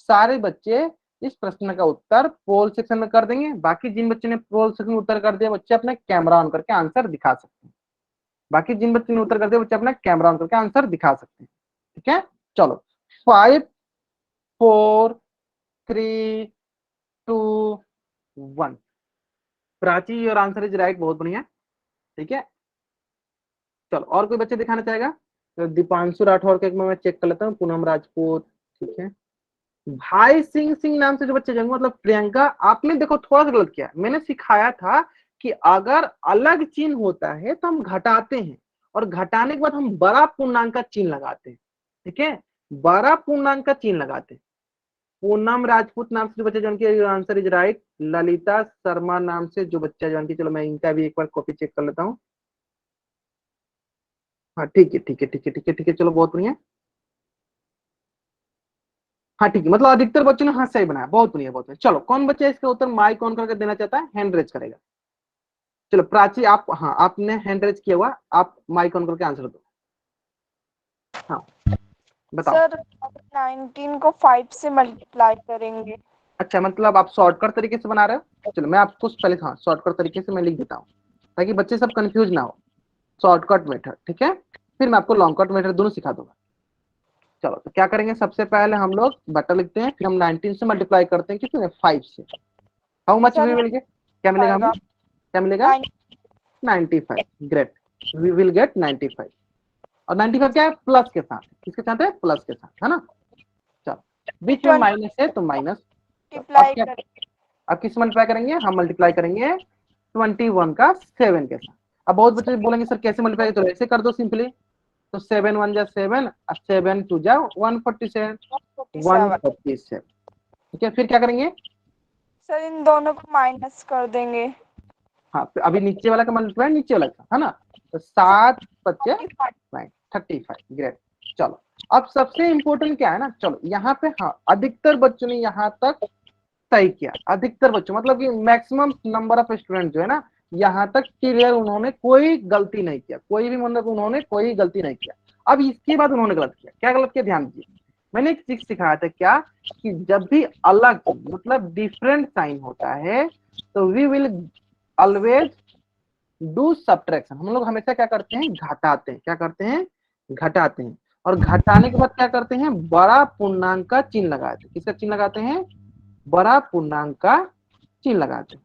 सारे बच्चे इस प्रश्न का उत्तर पोल सेक्शन में कर देंगे। बाकी जिन बच्चों ने पोल सेक्शन में उत्तर कर दिया बच्चे अपने कैमरा ऑन करके आंसर दिखा सकते हैं। बाकी जिन बच्चों ने उत्तर कर दिया बच्चे अपना कैमरा ऑन करके आंसर दिखा सकते हैं, ठीक है। चलो 5 4 3 2 1, प्राची और आंसर इज राइट, बहुत बढ़िया, ठीक है। चलो और कोई बच्चे दिखाना चाहेगा, तो दीपांशु राठौर का एक मैं चेक कर लेता हूँ, पूनम राजपूत, ठीक है। भाई सिंह सिंह नाम से जो बच्चे जाएंगे, मतलब प्रियंका, आपने देखो थोड़ा सा गलत किया, मैंने सिखाया था कि अगर अलग चिन्ह होता है तो हम घटाते हैं, और घटाने के बाद हम बड़ा पूर्णांक का चिन्ह लगाते हैं, ठीक है, बड़ा पूर्णांक का चिन्ह लगाते हैं। पूनम राजपूत नाम से जो बच्चे Janaki, answer is right. Lalita Sharma नाम से जो बच्चा जानकी, चलो मैं इनका भी एक बार कॉपी चेक कर लेता हूँ। हाँ ठीक है ठीक है ठीक है ठीक है ठीक है, चलो बहुत बढ़िया। हाँ ठीक है, मतलब अधिकतर बच्चों ने हाँ सही बनाया, बहुत बढ़िया बहुत बढ़िया। चलो कौन बच्चा इसका उत्तर माइक ऑन करके देना चाहता है, हैंड रेज करेगा। चलो प्राची आप, हाँ आपने हैंड रेज किया हुआ, आप माइक ऑन करके आंसर दो। हाँ बताओ। सर 19 को 5 से मल्टीप्लाई करेंगे। अच्छा मतलब आप शॉर्टकट तरीके से बना रहे हो, चलो मैं आपको पहले, हाँ शॉर्टकट तरीके से मैं लिख देता हूँ ताकि बच्चे सब कंफ्यूज ना हो। शॉर्टकट मेथड, ठीक है, फिर मैं आपको लॉन्ग कट मेथड दोनों सिखा दूंगा। चलो तो क्या करेंगे, सबसे पहले हम लोग बटा लिखते हैं, फिर हम 19 से मल्टीप्लाई करते हैं कितने, 5 से। How much we will get, क्या मिलेगा हमें, क्या मिलेगा, 95, ग्रेट, वी विल गेट 95। और 95 क्या है, प्लस के साथ, किसके साथ है, प्लस के साथ, है ना। चलो बीच में माइनस है तो माइनस, मल्टीप्लाई करेंगे। अब किस मल्टीप्लाई करेंगे, हम मल्टीप्लाई करेंगे 21 का 7 के साथ। अब बहुत बच्चे बोलेंगे सर कैसे मल्टीप्लाई, तो ऐसे कर दो सिंपली, तो 7 1 जा 7, 7 2 जा 147, 147, ठीक है। फिर क्या करेंगे, सर इन दोनों को माइनस कर देंगे। हाँ अभी नीचे वाला का मल्टीप्लाई नीचे वाला का, है ना, तो 7 बच्चे 35, ग्रेट। चलो अब सबसे इंपॉर्टेंट क्या है ना, चलो यहाँ पे हाँ अधिकतर बच्चों ने यहाँ तक सही किया, अधिकतर बच्चों मतलब कि मैक्सिमम नंबर ऑफ स्टूडेंट जो है ना यहाँ तक क्लियर, उन्होंने कोई गलती नहीं किया, कोई भी मतलब उन्होंने कोई गलती नहीं किया। अब इसके बाद उन्होंने गलत किया, क्या गलत किया, ध्यान दीजिए, मैंने एक चीज सिखाया था क्या, कि जब भी अलग मतलब डिफरेंट साइन होता है तो we will always do subtraction, हम लोग हमेशा क्या करते हैं, घटाते हैं, क्या करते हैं, घटाते हैं, और घटाने के बाद क्या करते हैं, बड़ा पूर्णांक का चिन्ह लगाते हैं, किसका चिन्ह लगाते हैं, बड़ा पूर्णांक का चिन्ह लगाते हैं,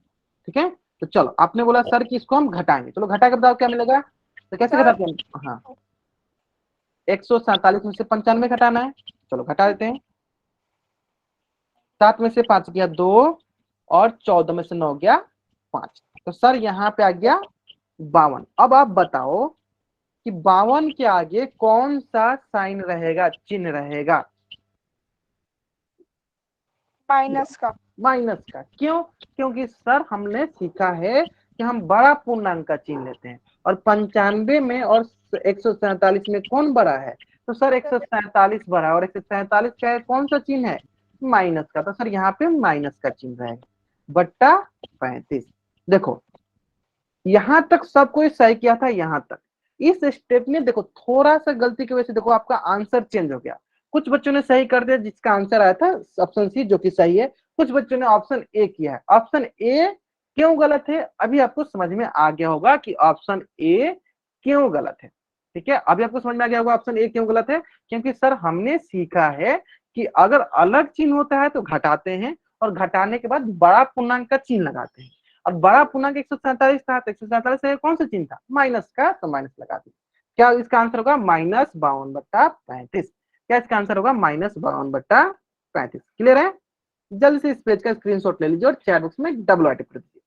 ठीक है। तो चलो आपने बोला सर कि इसको हम घटाएंगे, चलो घटा के बताओ क्या मिलेगा, तो कैसे घटाते हैं, हाँ 147 में से 95 घटाना है, चलो घटा देते हैं, 7 में से 5 गया 2, और 14 में से 9 गया 5, तो सर यहाँ पे आ गया 52। अब आप बताओ कि 52 के आगे कौन सा साइन रहेगा, चिन्ह रहेगा, माइनस का। माइनस का, क्यों, क्योंकि सर हमने सीखा है कि हम बड़ा पूर्णांक का चिन्ह लेते हैं, और 95 में और 147 में कौन बड़ा है, तो सर 147 बड़ा, और 147 का है कौन सा चिन्ह है, माइनस का, तो सर यहाँ पे माइनस का चिन्ह रहेगा, बट्टा 35। देखो यहां तक सब कोई सही किया था, यहां तक इस स्टेप में देखो थोड़ा सा गलती की वजह से देखो आपका आंसर चेंज हो गया, कुछ बच्चों ने सही कर दिया जिसका आंसर आया था ऑप्शन सी जो कि सही है, कुछ बच्चों ने ऑप्शन ए किया है। ऑप्शन ए क्यों गलत है, अभी आपको समझ में आ गया होगा कि ऑप्शन ए क्यों गलत है, ठीक है, अभी आपको समझ में आ गया होगा ऑप्शन ए क्यों गलत है, क्योंकि सर हमने सीखा है कि अगर अलग चिन्ह होता है तो घटाते हैं, और घटाने के बाद बड़ा पूर्णांक का चिन्ह लगाते हैं, और बड़ा पूर्णांक 147 था, 147 से कौन सा चिन्ह था, माइनस का, तो माइनस लगा दी। क्या इसका आंसर होगा -52/35, क्या इसका आंसर होगा -52/35, क्लियर है। जल्द से इस पेज का स्क्रीनशॉट ले लीजिए और चैट बॉक्स में डबल वाई टाइप कर दीजिए,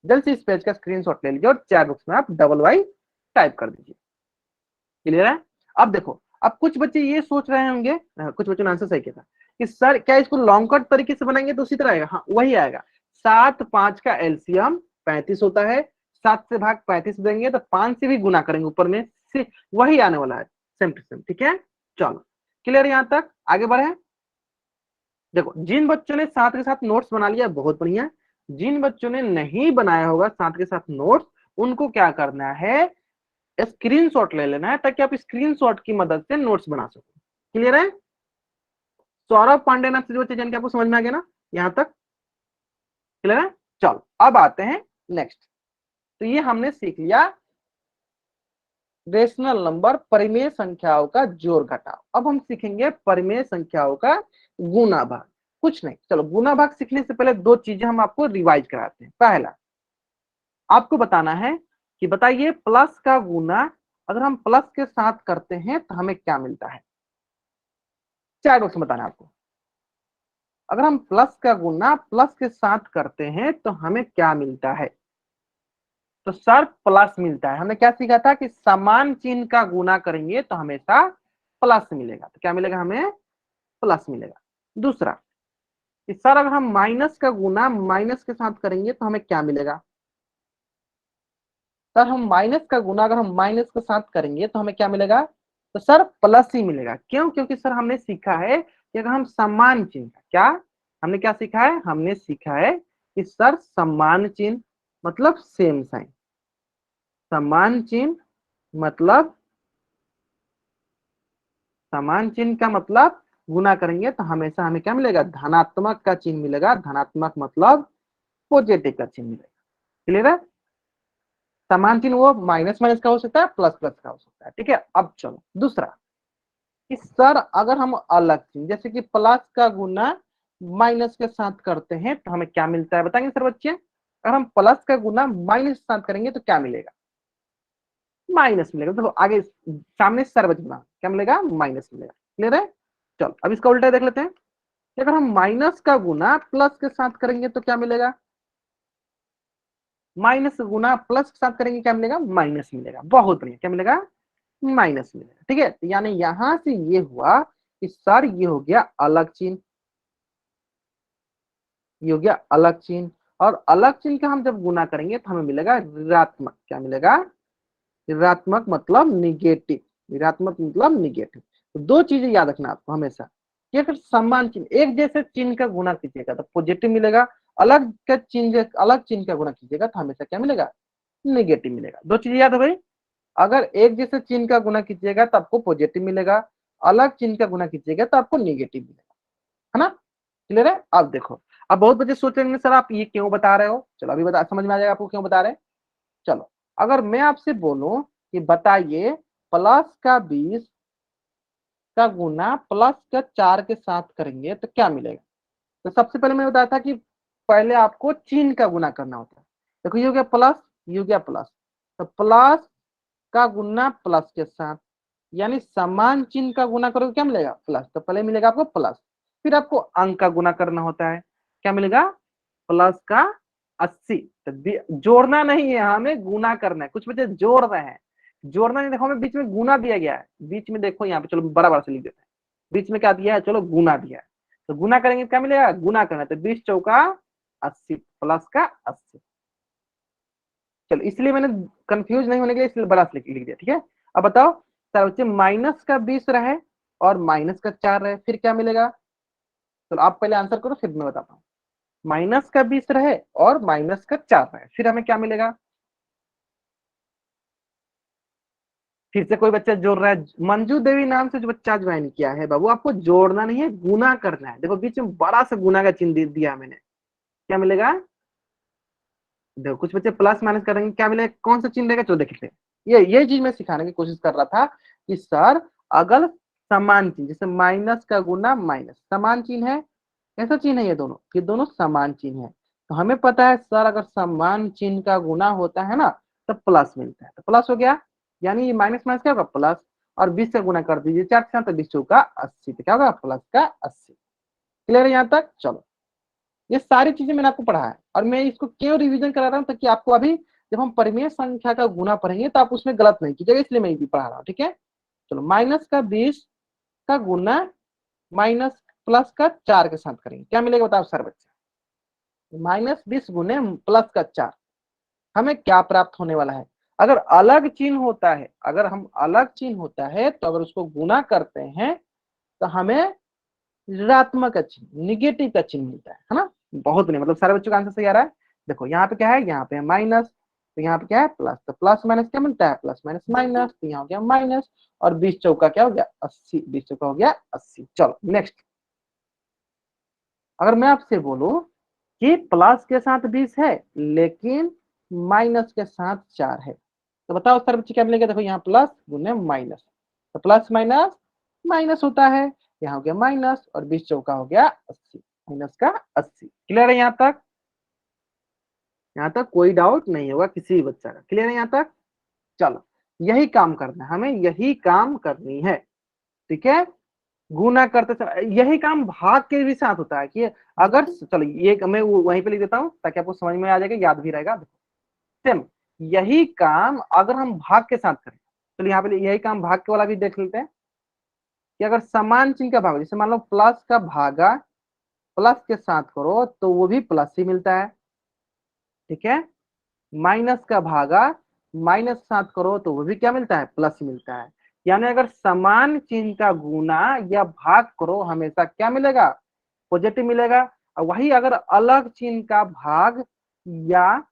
जल्द से इस पेज का स्क्रीनशॉट ले लीजिए और चैट बॉक्स में आप डबल वाई टाइप कर दीजिए, क्लियर है। अब देखो अब कुछ बच्चे ये सोच रहे होंगे, कुछ बच्चों ने आंसर सही किया था कि सर क्या इसको लॉन्ग कट तरीके से बनाएंगे तो उसी तरह आएगा, हाँ वही आएगा, 7 5 का एलसीएम 35 होता है, 7 से भाग 35 देंगे तो 5 से भी गुना करेंगे ऊपर में, वही आने वाला है सेम टू सेम। ठीक है, चलो क्लियर यहां तक, आगे बढ़े। देखो जिन बच्चों ने साथ के साथ नोट्स बना लिया बहुत बढ़िया, जिन बच्चों ने नहीं बनाया होगा साथ के साथ नोट्स, उनको क्या करना है, स्क्रीनशॉट ले लेना है ताकि आप स्क्रीनशॉट की मदद से नोट्स बना सको। क्लियर है? सौरभ पांडे नाम से जो बच्चे जिनके आपको समझ में आ गया ना यहां तक, क्लियर है? चलो अब आते हैं नेक्स्ट। तो ये हमने सीख लिया रेशनल नंबर, परिमेय संख्याओं का जोड़ घटाव। अब हम सीखेंगे परिमेय संख्याओं का गुना भाग। कुछ नहीं, चलो गुना भाग सीखने से पहले दो चीजें हम आपको रिवाइज कराते हैं। पहला आपको बताना है कि बताइए प्लस का गुना अगर हम प्लस के साथ करते हैं तो हमें क्या मिलता है। चैट बॉक्स में बताना है आपको, अगर हम प्लस का गुना प्लस के साथ करते हैं तो हमें क्या मिलता है। तो सर प्लस मिलता है। हमने क्या सीखा था कि समान चिन्ह का गुना करेंगे तो हमेशा प्लस मिलेगा। तो क्या मिलेगा, हमें प्लस मिलेगा। दूसरा कि सर अगर हम माइनस का गुना माइनस के साथ करेंगे तो हमें क्या मिलेगा। सर हम माइनस का गुना अगर हम माइनस के साथ करेंगे तो हमें क्या मिलेगा, तो सर प्लस ही मिलेगा। क्यों? क्योंकि सर हमने सीखा है कि अगर हम समान चिन्ह, क्या हमने क्या सीखा है, हमने सीखा है कि सर समान चिन्ह मतलब सेम साइन, समान चिन्ह मतलब, समान चिन्ह का मतलब गुना करेंगे तो हमेशा हमें क्या मिलेगा, धनात्मक का चिन्ह मिलेगा। धनात्मक मतलब पॉजिटिव का चिन्ह मिलेगा। क्लियर है? समान चिन्ह वो माइनस माइनस का हो सकता है, प्लस प्लस का हो सकता है। ठीक है, अब चलो दूसरा कि सर अगर हम अलग चिन्ह जैसे कि प्लस का गुना माइनस के साथ करते हैं तो हमें क्या मिलता है, बताएंगे सर बच्चे। अगर हम प्लस का गुना माइनस के साथ करेंगे तो क्या मिलेगा, माइनस मिलेगा। देखो आगे सामने सर बचना, क्या मिलेगा, माइनस मिलेगा। क्लियर है? चलो अब इसका उल्टा देख लेते हैं। अगर हम माइनस का गुना प्लस के साथ करेंगे तो क्या मिलेगा, माइनस गुना प्लस के साथ करेंगे क्या मिलेगा, माइनस मिलेगा। बहुत बढ़िया, क्या मिलेगा, माइनस मिलेगा। ठीक है, तो यानी यहां से ये हुआ कि सर ये हो गया अलग चिन्ह, ये हो गया अलग चिन्ह, और अलग चिन्ह का हम जब गुना करेंगे तो हमें मिलेगा ऋणात्मक। क्या मिलेगा, ऋणात्मक मतलब निगेटिव। ऋणात्मक मतलब निगेटिव। तो दो चीजें याद रखना आपको हमेशा कि अगर समान चिन्ह एक जैसे चिन्ह का गुना कीजिएगा तो पॉजिटिव मिलेगा, अलग चिन्ह का गुना कीजिएगा तो हमेशा क्या मिलेगा, निगेटिव मिलेगा। दो चीजें याद हो गई। अगर एक जैसे चिन्ह का गुना कीजिएगा तो आपको पॉजिटिव मिलेगा, अलग चिन्ह का गुना कीजिएगा तो आपको निगेटिव मिलेगा, है ना। क्लियर है? अब देखो, अब बहुत बच्चे सोचेंगे सर आप ये क्यों बता रहे हो। चलो अभी बता, समझ में आ जाएगा आपको क्यों बता रहे हैं। चलो अगर मैं आपसे बोलूं कि बताइए प्लस का 20 का गुना प्लस का 4 के साथ करेंगे तो क्या मिलेगा। तो सबसे पहले मैंने बताया था कि पहले आपको चिन्ह का गुना करना होता है। देखो ये हो गया प्लस, ये हो गया प्लस, तो प्लस का गुना प्लस के साथ, यानी समान चिन्ह का गुना करोगे क्या मिलेगा, प्लस। तो पहले मिलेगा आपको प्लस, फिर आपको अंक का गुना करना होता है, क्या मिलेगा, प्लस का 80। तो जोड़ना नहीं है, हमें गुना करना है। कुछ बच्चे जोड़ रहे हैं, जोड़ना नहीं, देखो हमें बीच में गुना दिया गया है। बीच में देखो यहाँ पे, चलो बड़ा बड़ा से लिख देते हैं, बीच में क्या दिया है, चलो गुना दिया है। तो गुना करेंगे क्या मिलेगा, गुना करना है। तो 20 चौका 80 प्लस का 80। चलो इसलिए मैंने कंफ्यूज नहीं होने के लिए इसलिए बड़ा से लिख दिया। ठीक है, अब बताओ सर बच्चे माइनस का 20 रहे और माइनस का 4 रहे, फिर क्या मिलेगा। चलो आप पहले आंसर करो फिर मैं बताता हूँ। माइनस का 20 रहे और माइनस का 4 रहे, फिर हमें क्या मिलेगा। फिर से कोई बच्चा जोड़ रहा है, मंजू देवी नाम से जो बच्चा ज्वाइन किया है, बाबू आपको जोड़ना नहीं है, गुना करना है। देखो बीच में बड़ा सा गुना का चिन्ह दिया मैंने, क्या मिलेगा। देखो कुछ बच्चे प्लस माइनस करेंगे, क्या मिलेगा, कौन सा चिन्ह रहेगा, चलो देखते हैं। ये चीज मैं सिखाने की कोशिश कर रहा था कि सर अगर समान चिन्ह, जैसे माइनस का गुना माइनस, समान चिन्ह है, कैसा चिन्ह है ये दोनों समान चिन्ह है। तो हमें पता है सर अगर समान चिन्ह का गुना होता है ना तो प्लस मिलता है, तो प्लस हो गया। यानी ये माइनस माइनस क्या होगा, प्लस, और 20 से गुना कर दीजिए 4 से, तो 20 चौका 80, तो क्या होगा, प्लस का 80। क्लियर है यहाँ तक। चलो ये सारी चीजें मैंने आपको पढ़ा है, और मैं इसको क्यों रिवीजन करा रहा हूँ, ताकि आपको अभी जब हम परिमेय संख्या का गुना पढ़ेंगे तो आप उसमें गलत नहीं कीजिएगा, इसलिए मैं ये भी पढ़ा रहा हूँ। ठीक है, चलो माइनस का 20 का गुना माइनस प्लस का 4 के साथ करेंगे, क्या मिलेगा बताओ सर बच्चे। -20 गुने +4 हमें क्या प्राप्त होने वाला है। अगर अलग चिन्ह होता है, अगर हम अलग चिन्ह होता है तो अगर उसको गुना करते हैं तो हमें ऋणात्मक का चिन्ह, निगेटिव का चिन्ह मिलता है ना। बहुत बढ़िया, मतलब सारे बच्चों का आंसर सही आ रहा है। देखो यहाँ पे क्या है, यहाँ पे है माइनस, तो यहाँ पे क्या है प्लस, तो प्लस माइनस क्या मिलता है, प्लस माइनस माइनस, तो यहाँ हो गया माइनस, और 20 चौका क्या हो गया 80, 20 चौका हो गया 80। चलो नेक्स्ट, अगर मैं आपसे बोलूं कि प्लस के साथ 20 है लेकिन माइनस के साथ 4 है, तो बताओ सर बच्चे क्या मिलेगा। देखो यहाँ प्लस गुने माइनस, तो प्लस माइनस माइनस होता है, यहाँ हो गया माइनस, और 20 चौका हो गया 80, माइनस का 80। क्लियर है यहाँ तक? यहाँ तक कोई डाउट नहीं होगा किसी भी बच्चा का। क्लियर है यहाँ तक? चलो यही काम करना है, हमें यही काम करनी है, ठीक है। गुना करते समय यही काम भाग के भी साथ होता है कि अगर, चलो ये मैं वहीं पे लिख देता हूँ ताकि आपको समझ में आ जाएगा, याद भी रहेगा। सेम यही काम अगर हम भाग के साथ करें, चलो यहाँ पे यही काम भाग के वाला भी देख लेते हैं कि अगर समान चिन्ह का भाग, जैसे मान लो प्लस का भागा प्लस के साथ करो तो वो भी प्लस ही मिलता है, ठीक है। माइनस का भागा माइनस के साथ करो तो वो भी क्या मिलता है, प्लस ही मिलता है। यानी अगर समान चिन्ह का गुना या भाग करो हमेशा क्या मिलेगा, पॉजिटिव मिलेगा। और वही अगर अलग चिन्ह का भाग या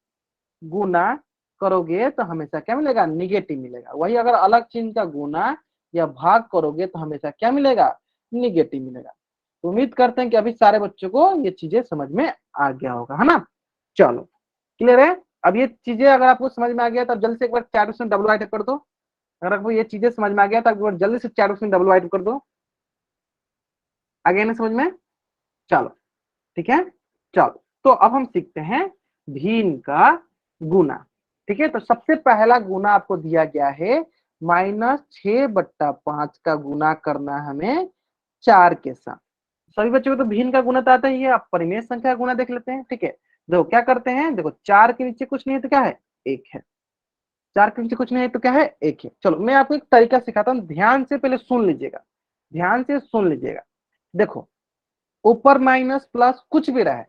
गुना करोगे तो हमेशा क्या मिलेगा, निगेटिव मिलेगा। वही अगर अलग चिन्ह का गुना या भाग करोगे तो हमेशा क्या मिलेगा, निगेटिव मिलेगा। तो उम्मीद करते हैं कि अभी सारे बच्चों को ये चीजें समझ में आ गया होगा, है ना। चलो क्लियर है। अब ये चीजें अगर आपको समझ में आ गया तो आप जल्दी से एक बार चैट बॉक्स में डब्ल्यू आई टाइप कर दो। अगर आपको ये चीजें समझ में आ गया तो एक बार जल्दी से चैट बॉक्स में डब्ल्यू आई टाइप कर दो। आ गया ना समझ में? चलो ठीक है। चलो तो अब हम सीखते हैं भिन्न का गुना, ठीक है। तो सबसे पहला गुना आपको दिया गया है -6/5 का गुना करना हमें 4 के साथ। सभी बच्चों को तो भिन्न का गुना तो आता ही है। आप परिमेय संख्या का गुना देख लेते हैं, ठीक है। देखो क्या करते हैं, देखो 4 के नीचे कुछ नहीं है तो क्या है, 1 है। 4 के नीचे कुछ नहीं है तो क्या है, 1 है। चलो मैं आपको एक तरीका सिखाता हूँ, ध्यान से पहले सुन लीजिएगा, ध्यान से सुन लीजिएगा। देखो ऊपर माइनस प्लस कुछ भी रहे,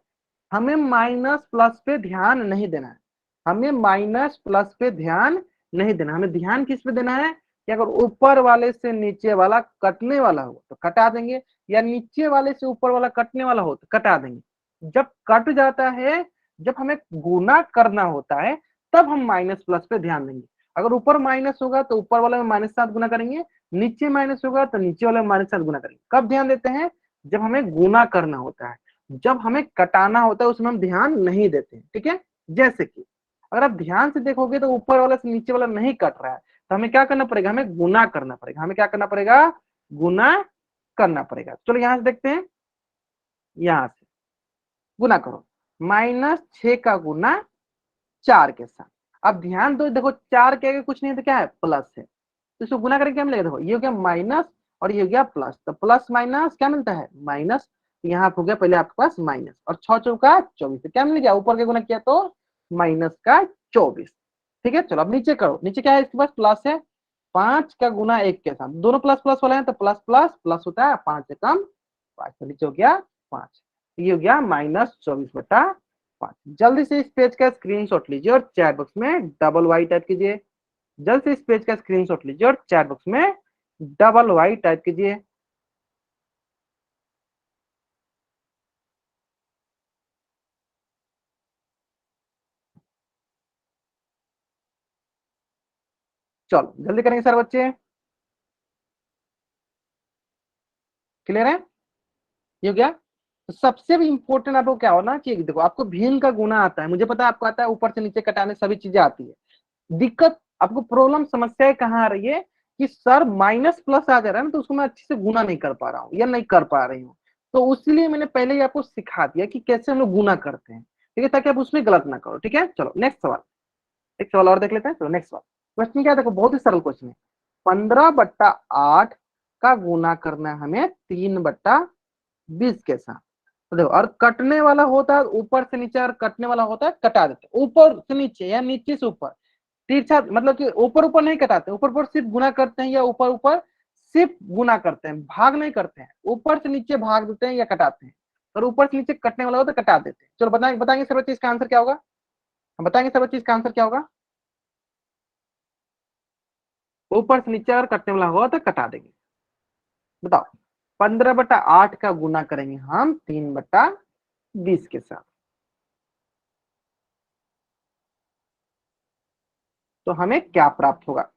हमें माइनस प्लस पे ध्यान नहीं देना है, हमें माइनस प्लस पे ध्यान नहीं देना, हमें ध्यान किस पे देना है कि अगर ऊपर वाले से नीचे वाला कटने वाला हो तो कटा देंगे, या नीचे वाले से ऊपर वाला कटने वाला हो तो कटा देंगे। जब कट जाता है, जब हमें गुना करना होता है तब हम माइनस प्लस पे ध्यान देंगे। अगर ऊपर माइनस होगा तो ऊपर वाले में माइनस 7 गुना करेंगे, नीचे माइनस होगा तो नीचे वाले में माइनस 7 गुना करेंगे। कब ध्यान देते हैं, जब हमें गुना करना होता है। जब हमें कटाना होता है उसमें हम ध्यान नहीं देते, ठीक है। जैसे कि अगर आप ध्यान से देखोगे तो ऊपर वाला से नीचे वाला नहीं कट रहा है, तो हमें क्या करना पड़ेगा, हमें गुना करना पड़ेगा। हमें क्या करना पड़ेगा, गुना करना पड़ेगा। चलो यहां से देखते हैं, यहां से गुना करो, -6 का गुना 4 के साथ। अब ध्यान दो, देखो 4 के आगे कुछ नहीं है तो क्या है, प्लस है, तो इसको गुना करके क्या मिलेगा, देखो ये हो गया माइनस और ये हो गया प्लस, तो प्लस माइनस क्या मिलता है, माइनस। यहाँ हो गया पहले आपके पास माइनस, और 6 चौका 24, तो क्या मिल गया, ऊपर के गुना किया तो माइनस का 24, ठीक है। चलो अब नीचे करो, नीचे क्या है इसके पास, प्लस है। 5 का गुना 1 के साथ, दोनों प्लस प्लस वाले हैं तो प्लस प्लस प्लस होता है, 5 से कम 5, तो नीचे हो गया 5, ये हो गया -24/5। जल्दी से इस पेज का स्क्रीनशॉट लीजिए और चैट बॉक्स में डबल वाई टाइप कीजिए। जल्द से इस पेज का स्क्रीनशॉट लीजिए और चैट बॉक्स में डबल वाई टाइप कीजिए। चलो जल्दी करेंगे सर बच्चे, क्लियर है, ये हो गया। तो सबसे भी इंपॉर्टेंट आपको क्या होना चाहिए, देखो आपको भिन्न का गुना आता है, मुझे पता है आपको आता है, ऊपर से नीचे कटाने सभी चीजें आती है। दिक्कत आपको प्रॉब्लम समस्या कहाँ आ रही है कि सर माइनस प्लस आ जा रहा है ना, तो उसको मैं अच्छे से गुना नहीं कर पा रहा हूँ या नहीं कर पा रही हूँ। तो इसलिए मैंने पहले ही आपको सिखा दिया कि कैसे हम लोग गुना करते हैं, ठीक है, ताकि आप उसमें गलत ना करो, ठीक है। चलो नेक्स्ट सवाल, एक सवाल और देख लेते हैं। चलो नेक्स्ट सवाल, क्वेश्चन क्या है, देखो बहुत ही सरल क्वेश्चन है। 15/8 का गुना करना है हमें 3/20 के साथ। तो देखो, और कटने वाला होता है ऊपर से नीचे, और कटने वाला होता है कटा देते, ऊपर से नीचे या नीचे से ऊपर। तिरछा मतलब कि ऊपर ऊपर नहीं कटाते, ऊपर ऊपर सिर्फ गुना करते हैं, या ऊपर ऊपर सिर्फ गुना करते हैं, भाग नहीं करते हैं, ऊपर से नीचे भाग देते हैं या कटाते हैं। अगर ऊपर से नीचे कटने वाला हो तो कटा देते। चलो बताएंगे सब बच्चे इसका आंसर क्या होगा, हम बताएंगे सब बच्चे इसका आंसर क्या होगा। ऊपर से नीचे अगर कटने वाला होगा तो कटा देंगे। बताओ, 15/8 का गुना करेंगे हम 3/20 के साथ, तो हमें क्या प्राप्त होगा।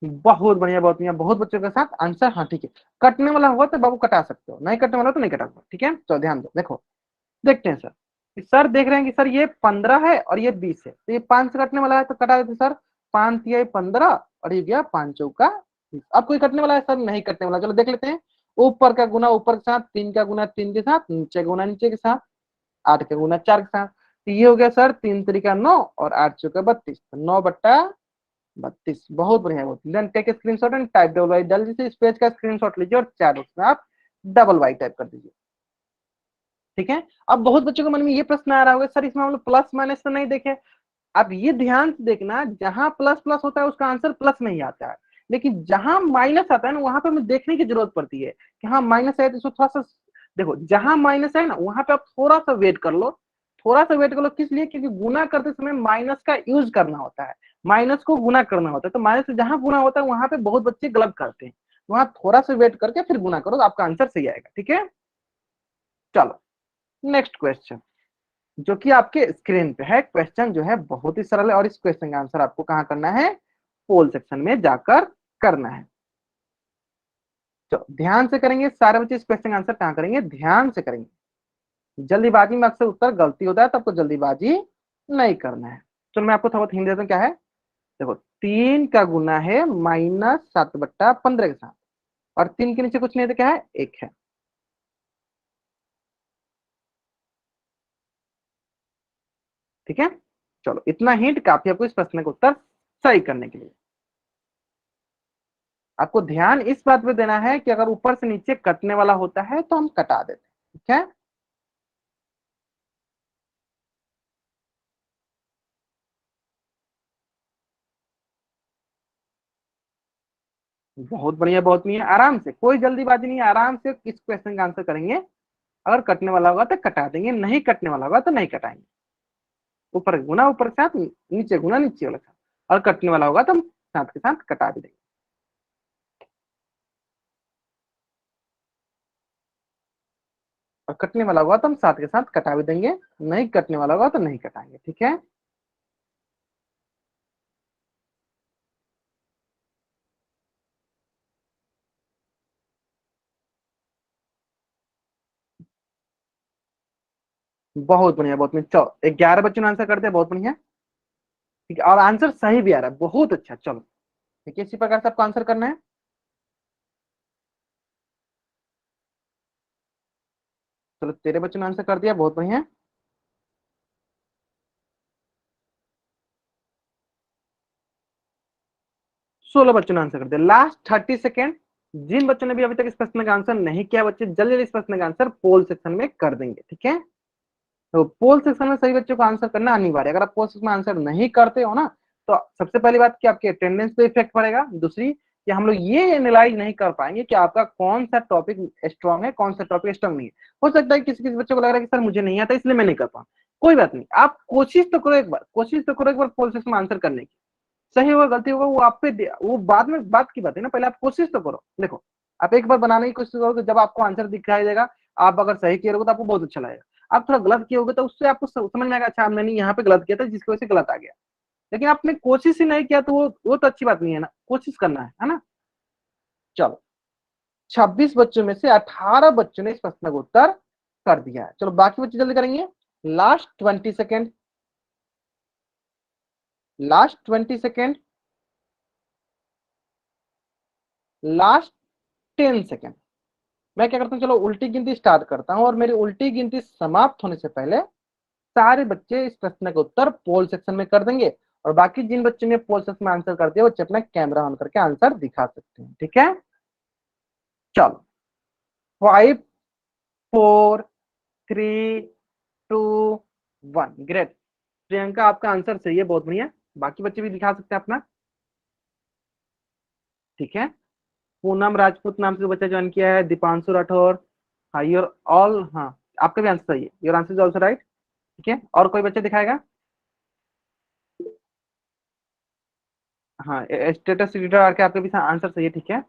बहुत बढ़िया बहुत बढ़िया, बहुत बच्चों के साथ आंसर हाँ ठीक है। कटने वाला होगा तो बाबू कटा सकते हो, नहीं कटने वाला तो नहीं कटा सकते। ठीक है, तो ध्यान दो, देखो देखते हैं सर। सर देख रहे हैं कि सर ये 15 है और ये 20 है, तो ये 5 से कटने वाला है तो कटा देते सर। 5 ये 15 और ये गया 5 चौका 20। अब कोई कटने वाला है सर, नहीं कटने वाला, चलो देख लेते हैं। ऊपर का गुना ऊपर के साथ, 3 का गुना 3 के साथ, नीचे का गुना नीचे के साथ, 8 का गुना 4 के साथ, तो ये हो गया सर 3 तरीका 9 और 8 चौका 32, 9/32। बहुत बढ़िया, बहुत then take screenshot and type double Y, जल्दी से इस पेज का स्क्रीनशॉट लीजिए और चैट बॉक्स में आप डबल वाई टाइप कर दीजिए। ठीक है, अब बहुत बच्चों के मन में ये प्रश्न आ रहा होगा सर इसमें हम लोग प्लस माइनस तो नहीं देखे। अब ये ध्यान से देखना, जहां प्लस प्लस होता है उसका आंसर प्लस नहीं आता है, लेकिन जहां माइनस आता है ना वहां पे हमें देखने की जरूरत पड़ती है कि हाँ माइनस है तो इसको थोड़ा सा देखो। जहां माइनस है ना वहां पे आप थोड़ा सा वेट कर लो, थोड़ा सा वेट कर लो। किस लिए? क्योंकि गुना करते समय माइनस का यूज करना होता है, माइनस को गुना करना होता है, तो माइनस से जहां गुना होता है वहां पे बहुत बच्चे गलत करते हैं। वहां थोड़ा सा वेट करके फिर गुना करो तो आपका आंसर सही आएगा। ठीक है, चलो नेक्स्ट क्वेश्चन जो कि आपके स्क्रीन पे है। क्वेश्चन जो है बहुत ही सरल है और इस क्वेश्चन का आंसर आपको कहां करना है? पोल सेक्शन में जाकर करना है। तो ध्यान से करेंगे सारे बच्चे, इस क्वेश्चन का आंसर कहां करेंगे? ध्यान से करेंगे। जल्दीबाजी में अक्सर उत्तर गलती होता है, तो आपको जल्दीबाजी नहीं करना है। चलो मैं आपको थोड़ा हिंट देता हूँ क्या है। देखो 3 का गुना है -7/15 के साथ, और 3 के नीचे कुछ नहीं है तो क्या है? 1 है। ठीक है, चलो इतना हिंट काफी आपको इस प्रश्न का उत्तर सही करने के लिए। आपको ध्यान इस बात पे देना है कि अगर ऊपर से नीचे कटने वाला होता है तो हम कटा देते हैं। ठीक है, बहुत बढ़िया बहुत बढ़िया, आराम से, कोई जल्दीबाजी नहीं है, आराम से इस क्वेश्चन का आंसर करेंगे। अगर कटने वाला होगा तो कटा देंगे, नहीं कटने वाला होगा तो नहीं कटाएंगे। ऊपर गुना ऊपर के साथ, नीचे गुना नीचे वाला साथ, और कटने वाला होगा तो हम साथ के साथ कटा भी देंगे। और कटने वाला होगा तो हम साथ के साथ कटा भी देंगे, नहीं कटने वाला होगा तो नहीं कटाएंगे। ठीक है, बहुत बढ़िया बहुत बढ़िया। चलो 11 बच्चों ने आंसर करते हैं, बहुत बढ़िया। ठीक है, और आंसर सही भी आ रहा है, बहुत अच्छा। चलो ठीक है, इसी प्रकार से आपको आंसर करना है। चलो 13 बच्चों ने आंसर कर दिया, बहुत बढ़िया। 16 बच्चों ने आंसर कर दिया। लास्ट 30 सेकेंड, जिन बच्चों ने भी अभी तक इस प्रश्न का आंसर नहीं किया, बच्चे जल्दी जल्दी इस प्रश्न का आंसर पोल सेक्शन में कर देंगे। ठीक है, तो पोल सेक्शन में सही बच्चों को आंसर करना अनिवार्य है। अगर आप पोल सेक्शन में आंसर नहीं करते हो ना, तो सबसे पहली बात कि आपके अटेंडेंस पे इफेक्ट पड़ेगा। दूसरी कि हम लोग ये एनालाइज नहीं कर पाएंगे कि आपका कौन सा टॉपिक स्ट्रांग है, कौन सा टॉपिक स्ट्रांग नहीं है। हो सकता है किसी किसी बच्चे को लग रहा है कि सर मुझे नहीं आता इसलिए मैं नहीं कर पाऊँ। कोई बात नहीं, आप कोशिश तो करो, एक बार कोशिश तो करो, एक बार पोल सेक्शन में आंसर करने की। सही होगा गलती होगा वो आप पे वो बाद में बात की बात है ना, पहले आप कोशिश तो करो। देखो आप एक बार बनाने की कोशिश करोगे, जब आपको आंसर दिखाई देगा, आप अगर सही किए रहोगे तो आपको बहुत अच्छा लगेगा। आप थोड़ा गलत किए होगे तो उससे आपको समझ में आएगा, अच्छा मैंने यहाँ पे गलत किया था जिसकी वजह से गलत आ गया। लेकिन आपने कोशिश ही नहीं किया तो वो तो अच्छी बात नहीं है ना, कोशिश करना है ना। चलो 26 बच्चों में से 18 बच्चों ने इस प्रश्न का उत्तर कर दिया है। चलो बाकी बच्चे जल्दी करेंगे। Last 20 second, last 20 second, last 10 second. मैं क्या करता हूँ, चलो उल्टी गिनती स्टार्ट करता हूँ, और मेरी उल्टी गिनती समाप्त होने से पहले सारे बच्चे इस प्रश्न का उत्तर पोल सेक्शन में कर देंगे। और बाकी जिन बच्चों ने पोल सेक्शन में आंसर कर दिया, बच्चे अपना कैमरा ऑन करके आंसर दिखा सकते हैं। ठीक है, चलो 5 4 3 2 1, ग्रेट। प्रियंका आपका आंसर सही है, बहुत बढ़िया। बाकी बच्चे भी दिखा सकते हैं अपना। ठीक है, पूनम राजपूत नाम से बच्चा ज्वाइन किया है, दीपांशु राठौर, हाँ योर ऑल, हाँ आपका भी आंसर सही है, your answer is also right. ठीक है, और कोई बच्चा दिखाएगा? हाँ, स्टेटस रीडर आके आपका भी आंसर सही है। ठीक है,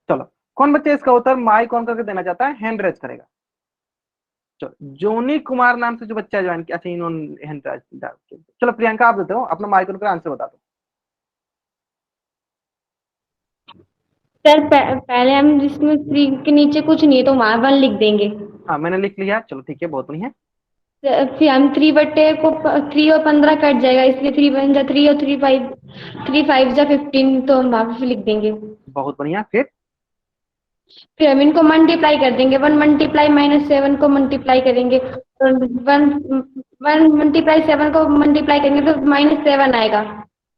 चलो कौन बच्चा इसका उत्तर माइक ऑन करके देना चाहता है, हैंड रेज करेगा। चलो जोनी कुमार नाम से जो बच्चा ज्वाइन किया, अच्छा इन्होंने हैंड रेज किया। चलो प्रियंका आप देते हो, अपना माइक ऑन कर आंसर बता दो। सर पहले हम जिसमें 3 के नीचे कुछ नहीं है तो वहाँ 1 लिख देंगे। हाँ मैंने लिख लिया, चलो ठीक है, बहुत बढ़िया। फिर हम 3 बट्टे को 3 और 15 कट जाएगा, इसलिए 3 बन जा 3 और 3 5, 3 5 जा 15, तो हम वहाँ पे लिख देंगे। बहुत बढ़िया, फिर हम इनको मल्टीप्लाई कर देंगे, 1 मल्टीप्लाई -7 को मल्टीप्लाई करेंगे, तो 1 मल्टीप्लाई 7 को मल्टीप्लाई करेंगे तो -7 आएगा।